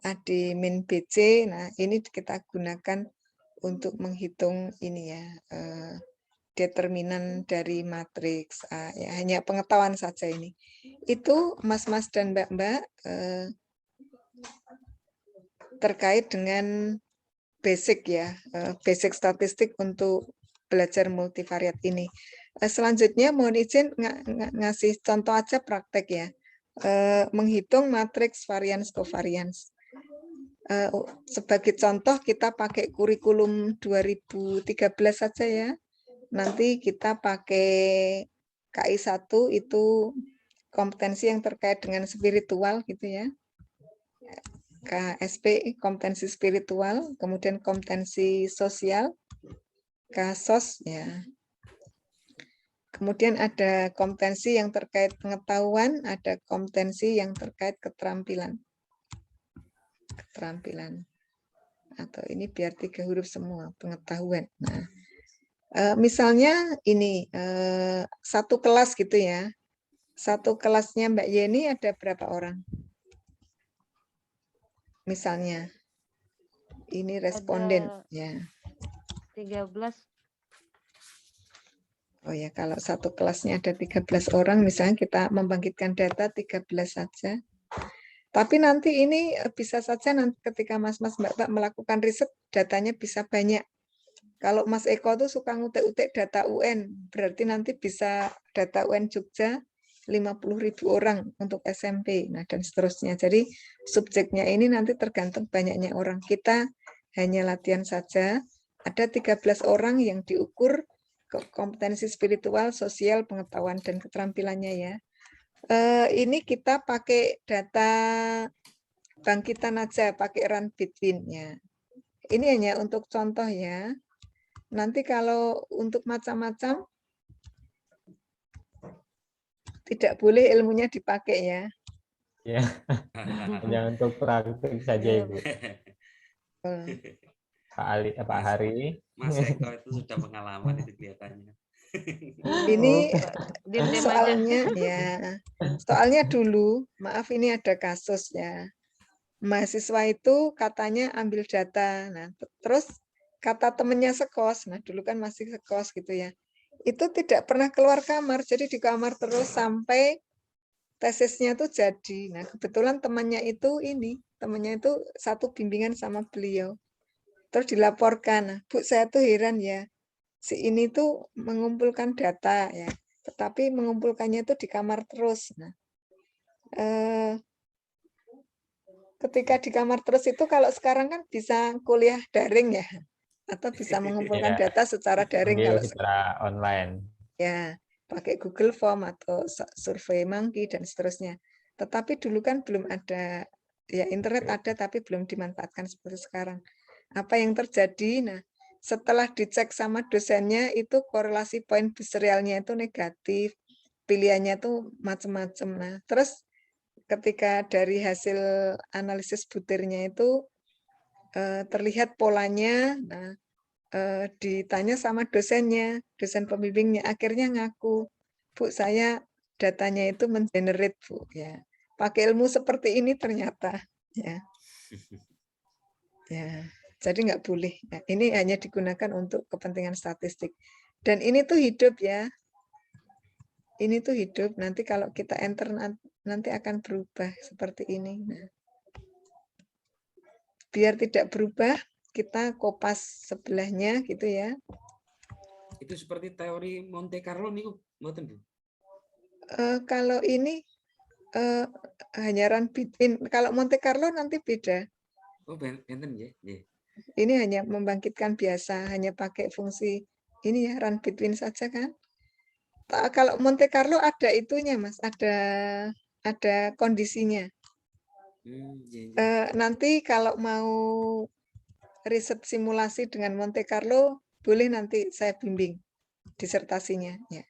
A di min BC. Nah, ini kita gunakan untuk menghitung ini ya, determinan dari matriks A. Ya, hanya pengetahuan saja ini. Itu Mas-mas dan Mbak-mbak terkait dengan basic ya, basic statistik untuk belajar multivariat ini. Selanjutnya mohon izin ngasih contoh aja praktek ya. Menghitung matriks varians covarians. Sebagai contoh kita pakai kurikulum 2013 saja ya. Nanti kita pakai KI 1 itu kompetensi yang terkait dengan spiritual gitu ya. KSP kompetensi spiritual, kemudian kompetensi sosial, KSOS ya. Kemudian ada kompetensi yang terkait pengetahuan, ada kompetensi yang terkait keterampilan. Keterampilan. Atau ini biar 3 huruf semua, pengetahuan. Nah, misalnya ini satu kelas gitu ya. Satu kelasnya Mbak Yeni ada berapa orang? Misalnya. Ini responden ya. 13. Oh ya, kalau satu kelasnya ada 13 orang, misalnya kita membangkitkan data 13 saja. Tapi nanti ini bisa saja nanti ketika Mas-mas Mbak-mbak melakukan riset, datanya bisa banyak. Kalau Mas Eko tuh suka ngutek-utek data UN, berarti nanti bisa data UN Jogja 50.000 orang untuk SMP, nah dan seterusnya. Jadi subjeknya ini nanti tergantung banyaknya orang. Kita hanya latihan saja, ada 13 orang yang diukur kompetensi spiritual, sosial, pengetahuan, dan keterampilannya ya. Ini kita pakai data bangkitan aja, pakai run between-nya. Ini hanya untuk contoh ya. Nanti kalau untuk macam-macam, tidak boleh ilmunya dipakai ya. Ya, hanya untuk praktik saja Ibu. Pak Hari. Mas Eko itu sudah pengalaman itu kelihatannya. Ini Diam-diam soalnya ya, soalnya dulu, maaf ini ada kasus ya. Mahasiswa itu katanya ambil data, nah terus kata temennya sekos, nah dulu kan masih sekos gitu ya. Itu tidak pernah keluar kamar, jadi di kamar terus sampai tesisnya tuh jadi. Nah kebetulan temannya itu satu bimbingan sama beliau. Terus dilaporkan, nah, Bu saya tuh heran ya, si ini tuh mengumpulkan data ya, tetapi mengumpulkannya itu di kamar terus. Nah, ketika di kamar terus itu kalau sekarang kan bisa kuliah daring ya, atau bisa mengumpulkan Ya, data secara daring ambil kalau secara online. ya pakai Google Form atau survei Monkey dan seterusnya. Tetapi dulu kan belum ada, ya internet ada tapi belum dimanfaatkan seperti sekarang. Apa yang terjadi? Nah, setelah dicek sama dosennya itu korelasi poin serialnya itu negatif, pilihannya tuh macam-macam. Nah, terus ketika dari hasil analisis butirnya itu terlihat polanya, nah ditanya sama dosennya, dosen pembimbingnya, akhirnya ngaku, Bu, saya datanya itu mengenerate, Bu, ya. Pakai ilmu seperti ini ternyata, ya. Ya, jadi nggak boleh. Nah, ini hanya digunakan untuk kepentingan statistik. Dan ini tuh hidup ya. Ini tuh hidup. Nanti kalau kita enter nanti akan berubah seperti ini. Nah, biar tidak berubah, kita kopas sebelahnya gitu ya. Itu seperti teori Monte Carlo nih, mboten, Bu? Kalau ini hanya run between. Kalau Monte Carlo nanti beda. Oh, benten ya. Ini hanya membangkitkan biasa, hanya pakai fungsi ini ya, run between saja kan. Kalau Monte Carlo ada itunya, Mas, ada kondisinya. Nanti kalau mau riset simulasi dengan Monte Carlo, boleh nanti saya bimbing disertasinya. Ya.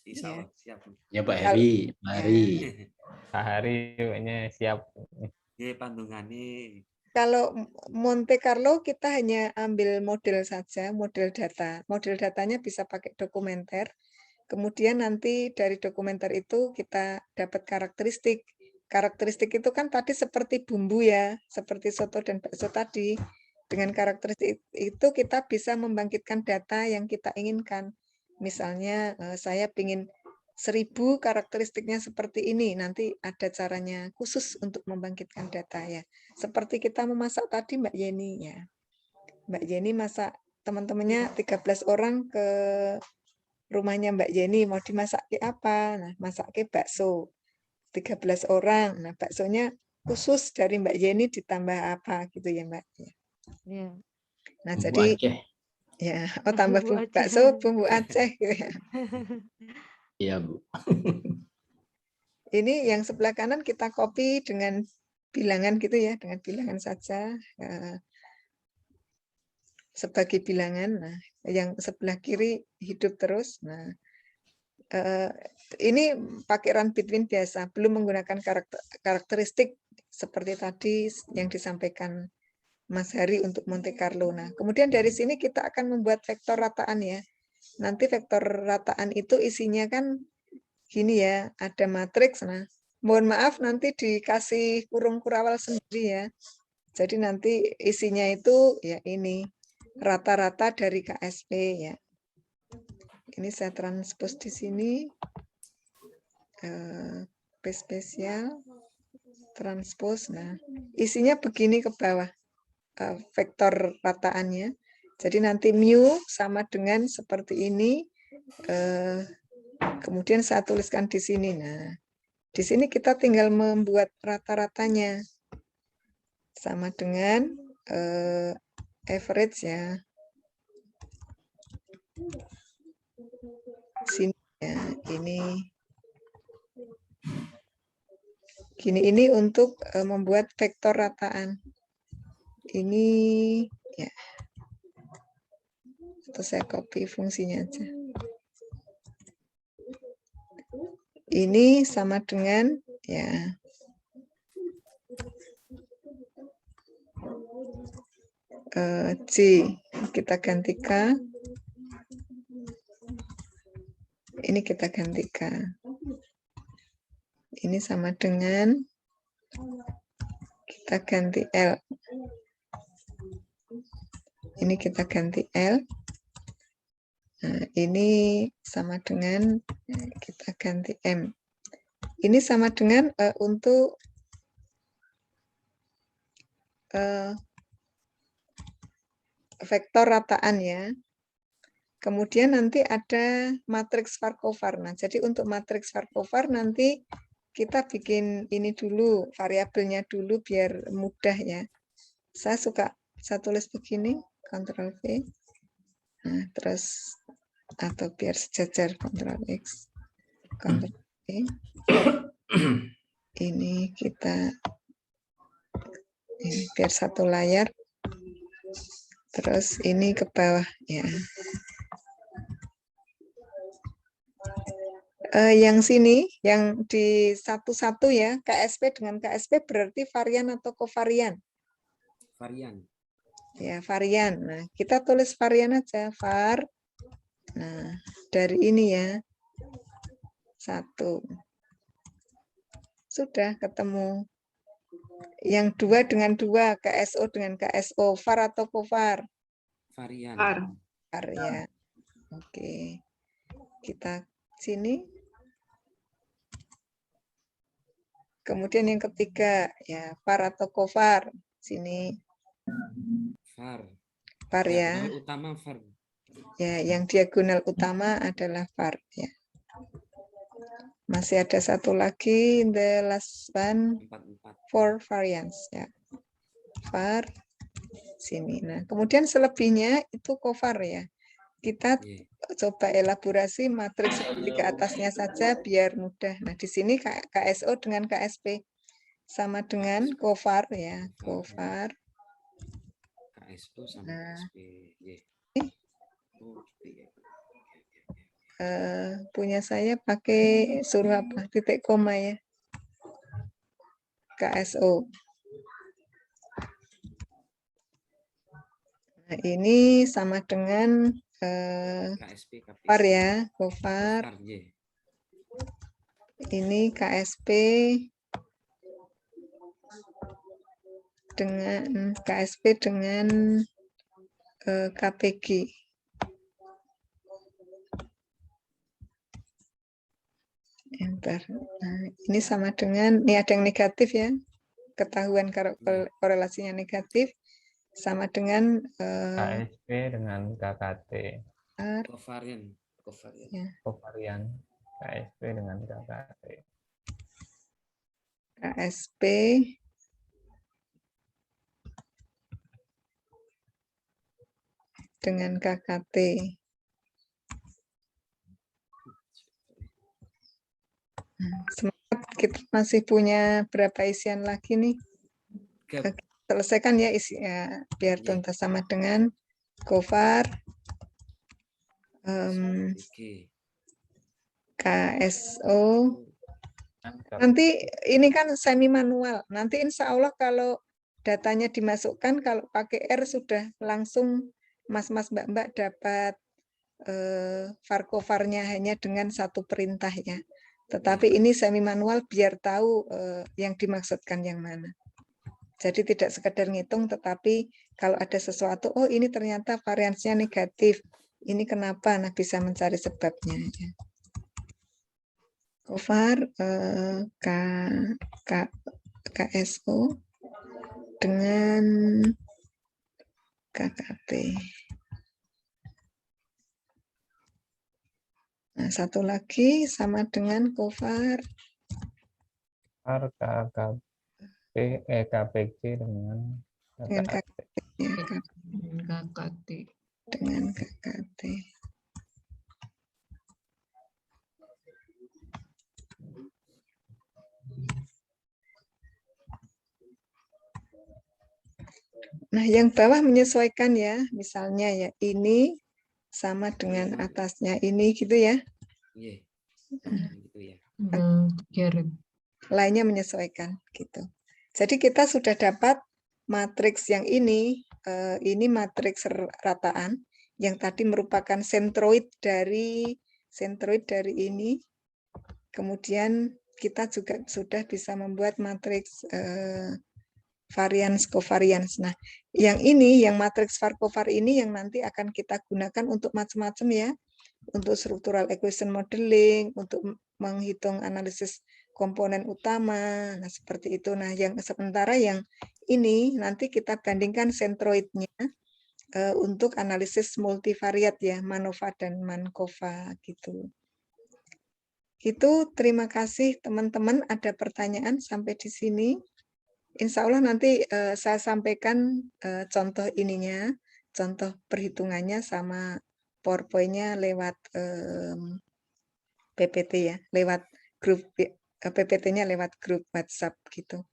Insya Allah, siap. Ya Pak Heri, mari. Pak Hari kayaknya siap. Pandungane. Kalau Monte Carlo kita hanya ambil model saja, model data. Model datanya bisa pakai dokumenter. Kemudian nanti dari dokumenter itu kita dapat karakteristik. Karakteristik itu kan tadi seperti bumbu ya, seperti soto dan bakso tadi. Dengan karakteristik itu kita bisa membangkitkan data yang kita inginkan. Misalnya saya ingin 1000 karakteristiknya seperti ini, nanti ada caranya khusus untuk membangkitkan data ya. Seperti kita memasak tadi Mbak Yeni ya. Mbak Yeni masak, teman-temannya 13 orang ke rumahnya Mbak Yeni, mau dimasak apa? Nah, masak bakso. 13 orang. Nah, baksonya khusus dari Mbak Yeni ditambah apa gitu ya, Mbak. Iya. Nah, Bumbu jadi Aceh. ya, tambah Bumbu Aceh. bakso bumbu Aceh gitu ya. Iya, Bu. Ini yang sebelah kanan kita copy dengan bilangan gitu ya, dengan bilangan saja. Sebagai bilangan. Nah, yang sebelah kiri hidup terus. Nah, ini pakai run between biasa, belum menggunakan karakteristik seperti tadi yang disampaikan Mas Hari untuk Monte Carlo. Nah, kemudian dari sini kita akan membuat vektor rataan ya. Nanti vektor rataan itu isinya kan gini ya, ada matriks. Nah, mohon maaf nanti dikasih kurung kurawal sendiri ya. Jadi nanti isinya itu ya ini rata-rata dari KSP ya. Ini saya transpose di sini. P spesial transpose. Nah, isinya begini ke bawah. Vektor rataannya. Jadi nanti mu sama dengan seperti ini. Kemudian saya tuliskan di sini. Nah, di sini kita tinggal membuat rata-ratanya sama dengan average ya. Sini ya, ini gini, ini untuk membuat vektor rataan. Ini ya. Atau saya copy fungsinya aja. Ini sama dengan ya C, kita ganti K. Ini kita ganti K. Ini sama dengan kita ganti L. Ini kita ganti L. Nah, ini sama dengan kita ganti M. Ini sama dengan untuk vektor rataan ya. Kemudian nanti ada matriks Farquhar. Nah, jadi untuk matriks Farquhar nanti kita bikin ini dulu, variabelnya dulu biar mudah ya. Saya tulis begini, Ctrl V. Nah, terus atau biar sejajar Ctrl X, Ctrl V. Ini kita ini biar satu layar. Terus ini ke bawah ya. Yang sini, yang di satu-satu ya, KSP dengan KSP berarti varian atau kovarian? Varian. Ya, varian. Nah, kita tulis varian aja, var. Nah, dari ini ya, 1. Sudah ketemu. Yang 2 dengan 2, KSO dengan KSO, var atau kovar? Varian. Var ya. Oke. Kita sini. Kemudian yang ketiga, ya, var atau kovar? Sini. Var. Var ya. Diagonal utama var. Ya, yang diagonal utama adalah var ya. Masih ada satu lagi, the last one 44. for variance ya. Var sini. Nah, kemudian selebihnya itu kovar ya. Kita Ye. coba elaborasi matriks seperti ke atasnya saja biar mudah. Nah, di sini KSO dengan KSP sama dengan kovar ya, kovar. KSO sama Nah. KSP. Ye. Oh, gitu ya. Punya saya pakai suruh apa? Titik koma ya. KSO. Nah, ini sama dengan KSP, KPP. var ya, kovar. Var, ye. Ini KSP dengan KSP dengan KPG. Enter. Nah, ini sama dengan, ini ada yang negatif ya, ketahuan korelasinya negatif, sama dengan KSP dengan KKT. Kovarian. Kovarian. ya, Kovarian. KSP dengan KKT. KSP dengan KKT. Semangat, kita masih punya berapa isian lagi nih? Gap. Selesaikan ya isi ya, biar tuntas sama dengan kovar, Oke. KSO. Nanti ini kan semi manual. Nanti insya Allah kalau datanya dimasukkan, kalau pakai R sudah langsung mas-mas mbak-mbak dapat var-kovarnya hanya dengan satu perintah ya. Tetapi ini semi manual biar tahu yang dimaksudkan yang mana. Jadi tidak sekedar ngitung, tetapi kalau ada sesuatu, oh ini ternyata variansinya negatif. Ini kenapa? Nah bisa mencari sebabnya. Ya. Kovar KSO dengan KKT. Nah, satu lagi sama dengan kovar KPG dengan KKT. KKT. Dengan KKT. Nah, yang bawah menyesuaikan ya, misalnya ya ini sama dengan atasnya ini gitu ya. Iya. Gitu ya. Lainnya menyesuaikan gitu. Jadi kita sudah dapat matriks yang ini matriks rataan yang tadi merupakan sentroid dari ini. Kemudian kita juga sudah bisa membuat matriks varians covarians. Nah, yang ini, yang matriks var-kovar ini yang nanti akan kita gunakan untuk macam-macam ya, untuk structural equation modeling, untuk menghitung analisis komponen utama, nah seperti itu. Nah, yang sementara yang ini nanti kita bandingkan sentroidnya untuk analisis multivariat ya, MANOVA dan MANCOVA gitu. Itu terima kasih teman-teman. Ada pertanyaan sampai di sini? Insya Allah nanti saya sampaikan contoh ininya, contoh perhitungannya sama PowerPoint-nya lewat PPT ya, lewat grup PPT-nya lewat grup WhatsApp gitu.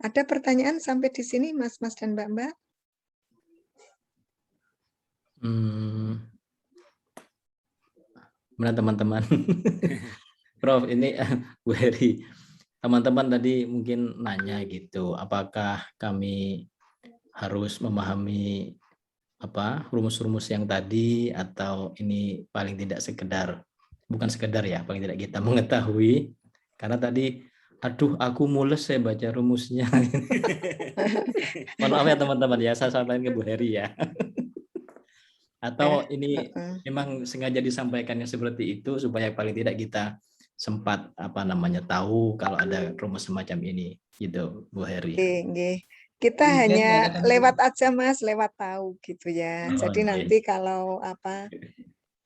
Ada pertanyaan sampai di sini, Mas-mas dan Mbak-mbak? Mana teman-teman? Prof, ini Bu Heri, teman-teman tadi mungkin nanya gitu, apakah kami harus memahami rumus-rumus yang tadi, atau ini paling tidak sekedar, bukan sekedar ya, paling tidak kita mengetahui, karena tadi aduh aku mules saya baca rumusnya. Mohon maaf ya teman-teman ya, saya sampaikan ke Bu Heri ya. Atau ini memang sengaja disampaikannya seperti itu supaya paling tidak kita sempat tahu kalau ada rumus semacam ini gitu, Bu Heri. Kita hanya lewat aja Mas, lewat tahu gitu ya. Jadi nanti kalau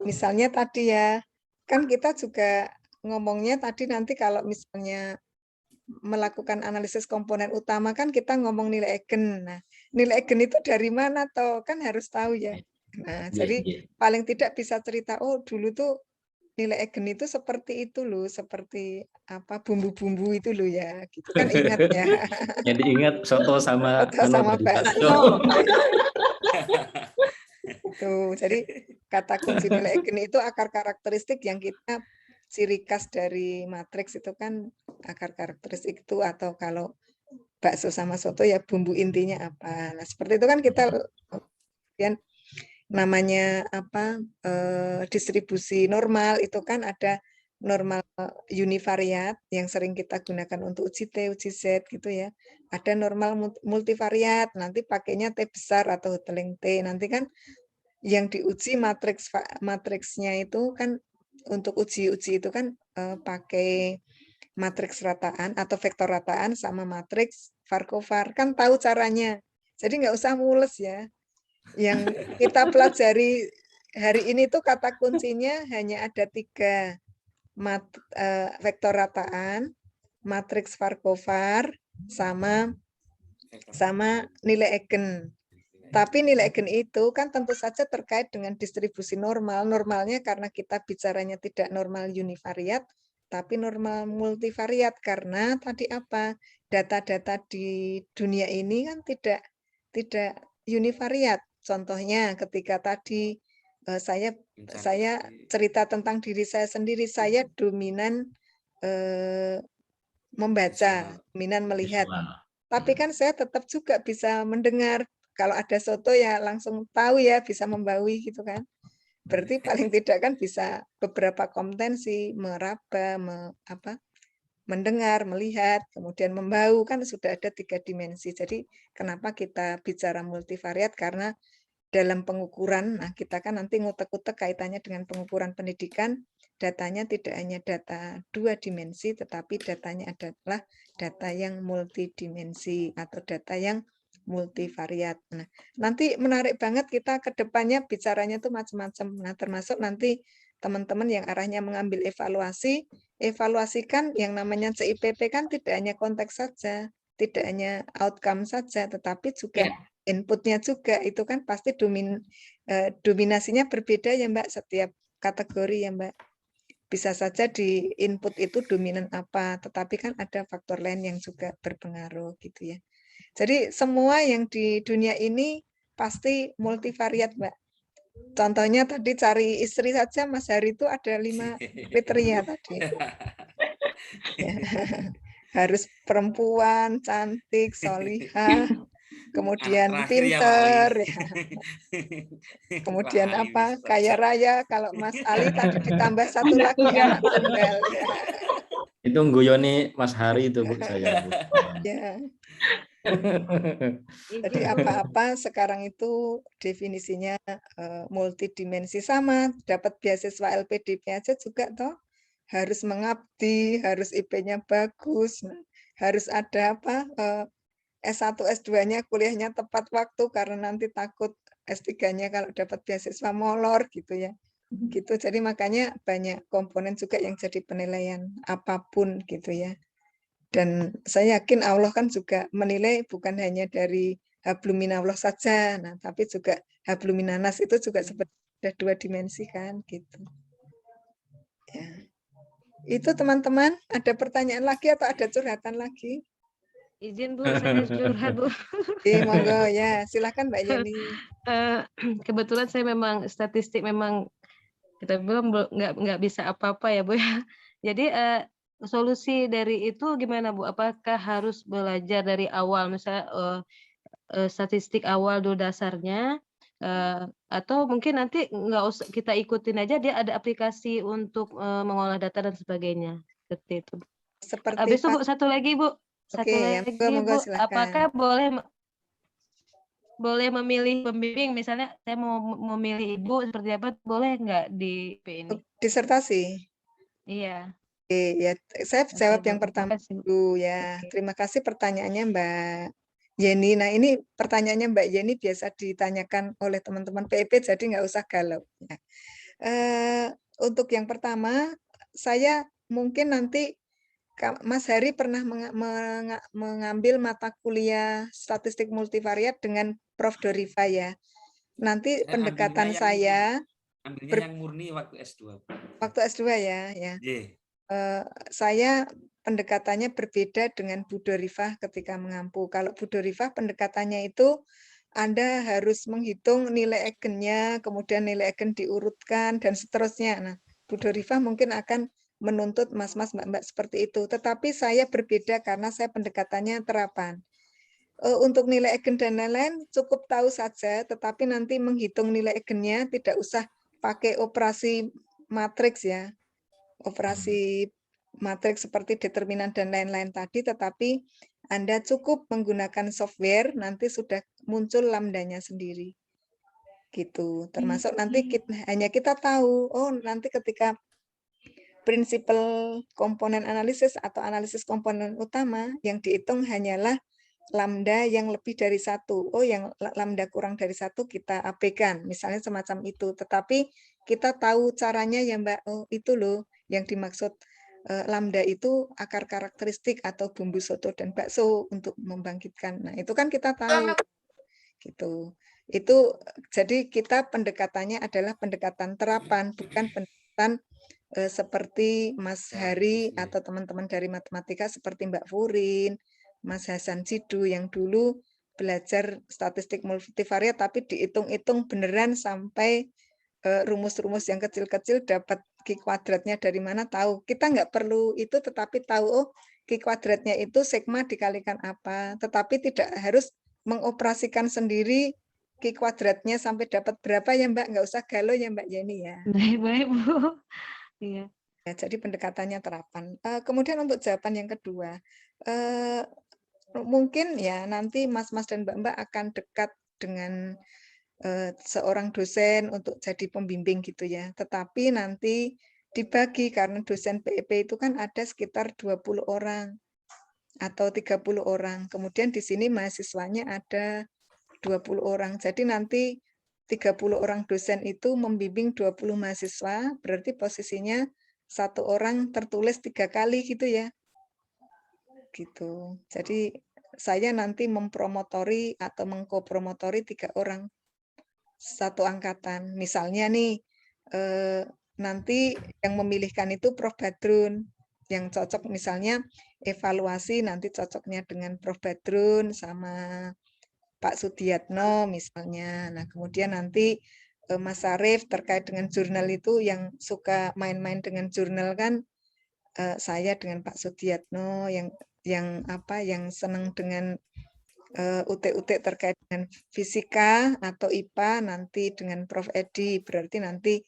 misalnya tadi ya, kan kita juga ngomongnya tadi nanti kalau misalnya melakukan analisis komponen utama kan kita ngomong nilai eigen. Nah, nilai eigen itu dari mana toh? Kan harus tahu ya. Nah, jadi paling tidak bisa cerita, oh dulu tuh nilai eigen itu seperti itu loh, seperti bumbu-bumbu itu loh ya, gitu kan ingat ya. Yang diingat soto sama bakso. Itu, jadi kata kunci nilai eigen itu akar karakteristik yang kita ciri khas dari matriks itu kan akar karakteristik itu, atau kalau bakso sama soto ya bumbu intinya apa. Nah, seperti itu kan kita kemudian namanya distribusi normal itu kan ada normal univariat yang sering kita gunakan untuk uji T, uji Z gitu ya. Ada normal multivariat, nanti pakainya T besar atau hoteling T. Nanti kan yang diuji matriksnya itu kan untuk uji itu kan pakai matriks rataan atau vektor rataan sama matriks Farquhar. Kan tahu caranya. Jadi nggak usah mules ya. Yang kita pelajari hari ini tuh kata kuncinya hanya ada 3. Vektor rataan, matriks Farquhar, sama nilai eigen. Tapi nilai eigen itu kan tentu saja terkait dengan distribusi normal. Normalnya karena kita bicaranya tidak normal univariat, tapi normal multivariat. Karena tadi data-data di dunia ini kan tidak univariat. Contohnya ketika tadi saya cerita tentang diri saya sendiri, saya dominan membaca, dominan melihat. Tapi kan saya tetap juga bisa mendengar. Kalau ada soto ya langsung tahu ya, bisa membawi gitu kan. Berarti paling tidak kan bisa beberapa kompetensi, meraba, mendengar, melihat, kemudian membau, kan sudah ada 3 dimensi. Jadi kenapa kita bicara multivariat? Karena dalam pengukuran, nah kita kan nanti ngutek-ngutek kaitannya dengan pengukuran pendidikan, datanya tidak hanya data 2 dimensi, tetapi datanya adalah data yang multidimensi atau data yang multivariat. Nah, nanti menarik banget kita ke depannya bicaranya tuh macam-macam. Nah, termasuk nanti teman-teman yang arahnya mengambil evaluasi, evaluasikan yang namanya CIPP kan tidak hanya konteks saja, tidak hanya outcome saja, tetapi juga inputnya juga. Itu kan pasti dominasinya berbeda ya Mbak, setiap kategori ya Mbak. Bisa saja di input itu dominan apa, tetapi kan ada faktor lain yang juga berpengaruh gitu ya. Jadi semua yang di dunia ini pasti multivariat, Mbak. Contohnya tadi cari istri saja, Mas Hari itu ada 5 kriteria tadi. Ya. Harus perempuan, cantik, solihah, kemudian pinter, ya. Kemudian kaya raya. Kalau Mas Ali tadi ditambah 1 lagi anak tunggal. Ya. Itu ngguyoni Mas Hari itu Bu, saya Bu. Ya. Jadi apa-apa sekarang itu definisinya multidimensi, sama dapat beasiswa LPDP aja juga toh harus mengabdi, harus IP-nya bagus, harus ada S1 S2-nya kuliahnya tepat waktu karena nanti takut S3-nya kalau dapat beasiswa molor gitu ya. Gitu. Jadi makanya banyak komponen juga yang jadi penilaian apapun gitu ya. Dan saya yakin Allah kan juga menilai bukan hanya dari hablum minallah saja, nah tapi juga hablum minanas itu juga seperti ada 2 dimensi kan gitu. Ya. Itu teman-teman, ada pertanyaan lagi atau ada curhatan lagi? Izin Bu, saya curhat Bu. Monggo ya, silakan Mbak Yeni. kebetulan saya memang statistik memang kita bilang nggak bisa apa-apa ya Bu ya. Jadi solusi dari itu gimana Bu? Apakah harus belajar dari awal misalnya statistik awal dulu dasarnya atau mungkin nanti nggak usah kita ikutin aja dia ada aplikasi untuk mengolah data dan sebagainya seperti itu. Seperti Habis itu Bu satu lagi Bu, Oke, ya, monggo Bu, silakan. apakah boleh memilih pembimbing misalnya saya mau memilih ibu seperti apa boleh nggak di P ini? Disertasi. Iya. Oke, ya, saya Oke, jawab Bu. yang pertama Terima kasih, Bu. dulu ya. Oke. Terima kasih pertanyaannya Mbak Yeni. Nah, ini pertanyaannya Mbak Yeni biasa ditanyakan oleh teman-teman PIP, jadi nggak usah galau. Ya. Untuk yang pertama, saya mungkin nanti Mas Hari pernah mengambil mata kuliah statistik multivariat dengan Prof. Dorifa ya. Nanti Saya pendekatan ambilnya saya yang murni waktu S2. waktu S2 ya. Yeah. Saya pendekatannya berbeda dengan Bu Dorifah ketika mengampu. Kalau Bu Dorifah pendekatannya itu Anda harus menghitung nilai eigennya, kemudian nilai eigen diurutkan, dan seterusnya. Nah, Bu Dorifah mungkin akan menuntut mas-mas, mbak-mbak seperti itu. Tetapi saya berbeda karena saya pendekatannya terapan. Untuk nilai eigen dan lain-lain cukup tahu saja, tetapi nanti menghitung nilai eigennya tidak usah pakai operasi matriks ya. Operasi matriks seperti determinan dan lain-lain tadi, tetapi Anda cukup menggunakan software, nanti sudah muncul lambdanya sendiri. Gitu. Termasuk nanti hanya kita tahu, oh nanti ketika prinsipal komponen analisis atau analisis komponen utama yang dihitung hanyalah lambda yang lebih dari satu. Oh, yang lambda kurang dari satu kita abaikan, misalnya semacam itu. Tetapi kita tahu caranya ya Mbak, oh itu loh yang dimaksud lambda itu akar karakteristik atau bumbu soto dan bakso untuk membangkitkan. Nah, itu kan kita tahu. Gitu. Itu jadi kita pendekatannya adalah pendekatan terapan, bukan pendekatan seperti Mas Hari atau teman-teman dari matematika seperti Mbak Furin, Mas Hasan Sidu yang dulu belajar statistik multivariat tapi dihitung-hitung beneran sampai rumus-rumus yang kecil-kecil dapat Q kuadratnya dari mana tahu. Kita nggak perlu itu tetapi tahu oh Q kuadratnya itu sigma dikalikan apa. Tetapi tidak harus mengoperasikan sendiri Q kuadratnya sampai dapat berapa ya Mbak. Nggak usah galau ya Mbak Yeni ya. Baik-baik Bu. Iya. Ya, jadi pendekatannya terapan. Kemudian untuk jawaban yang kedua, mungkin ya nanti mas-mas dan mbak-mbak akan dekat dengan seorang dosen untuk jadi pembimbing gitu ya. Tetapi nanti dibagi karena dosen PEP itu kan ada sekitar 20 orang atau 30 orang. Kemudian di sini mahasiswanya ada 20 orang. Jadi nanti 30 orang dosen itu membimbing 20 mahasiswa, berarti posisinya satu orang tertulis 3 kali gitu ya. Gitu. Jadi saya nanti mempromotori atau mengkopromotori 3 orang satu angkatan. Misalnya nih nanti yang memilihkan itu Prof. Badrun yang cocok misalnya evaluasi nanti cocoknya dengan Prof. Badrun sama Pak Sudiatno misalnya. Nah, kemudian nanti Mas Sarif terkait dengan jurnal itu yang suka main-main dengan jurnal kan saya dengan Pak Sudiatno yang senang dengan UT-UT terkait dengan fisika atau IPA nanti dengan Prof. Edi. Berarti nanti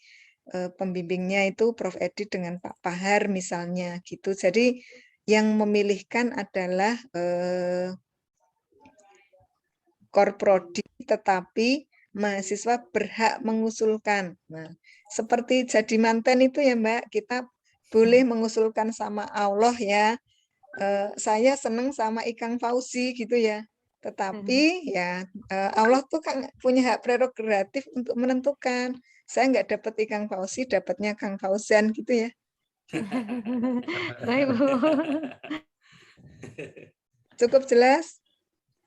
pembimbingnya itu Prof. Edi dengan Pak Pahar misalnya gitu. Jadi yang memilihkan adalah Korprodi, tetapi mahasiswa berhak mengusulkan. Nah, seperti jadi manten itu ya Mbak, kita boleh mengusulkan sama Allah ya. Saya senang sama Ikang Fauzi gitu ya. Tetapi ya Allah tuh kan punya hak prerogatif untuk menentukan. Saya nggak dapat Ikang Fauzi, dapatnya Kang Fauzan gitu ya. Baik Bu. Cukup jelas?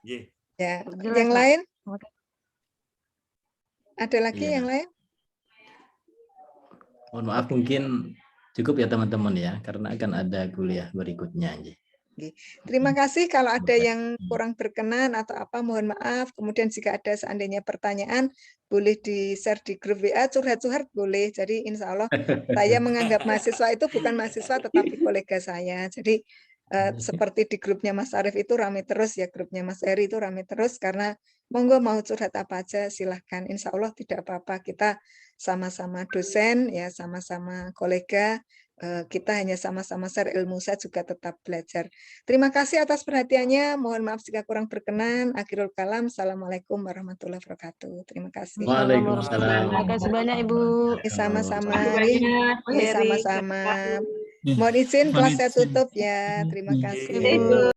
Yeah. Ya, Jelas, yang Bu. lain? Oke. Ada lagi Iya. yang lain? Mohon maaf mungkin cukup ya teman-teman ya karena akan ada kuliah berikutnya. Nggih. Terima kasih. Kalau ada yang kurang berkenan atau apa, mohon maaf. Kemudian jika ada seandainya pertanyaan, boleh di-share di grup WA, curhat-curhat boleh. Jadi insya Allah saya menganggap mahasiswa itu bukan mahasiswa tetapi kolega saya. Jadi seperti di grupnya Mas Arief itu rame terus ya, grupnya Mas Eri itu rame terus karena monggo mau curhat apa aja silahkan. Insya Allah tidak apa-apa. Kita sama-sama dosen ya, sama-sama kolega. Kita hanya sama-sama share ilmu, saya juga tetap belajar. Terima kasih atas perhatiannya. Mohon maaf jika kurang berkenan. Akhirul kalam. Assalamualaikum warahmatullahi wabarakatuh. Terima kasih. Waalaikumsalam. Terima kasih banyak Ibu. Sama-sama. banyak, Bu Heri. Sama-sama. Mohon izin kelas saya tutup ya. Terima kasih. Ibu.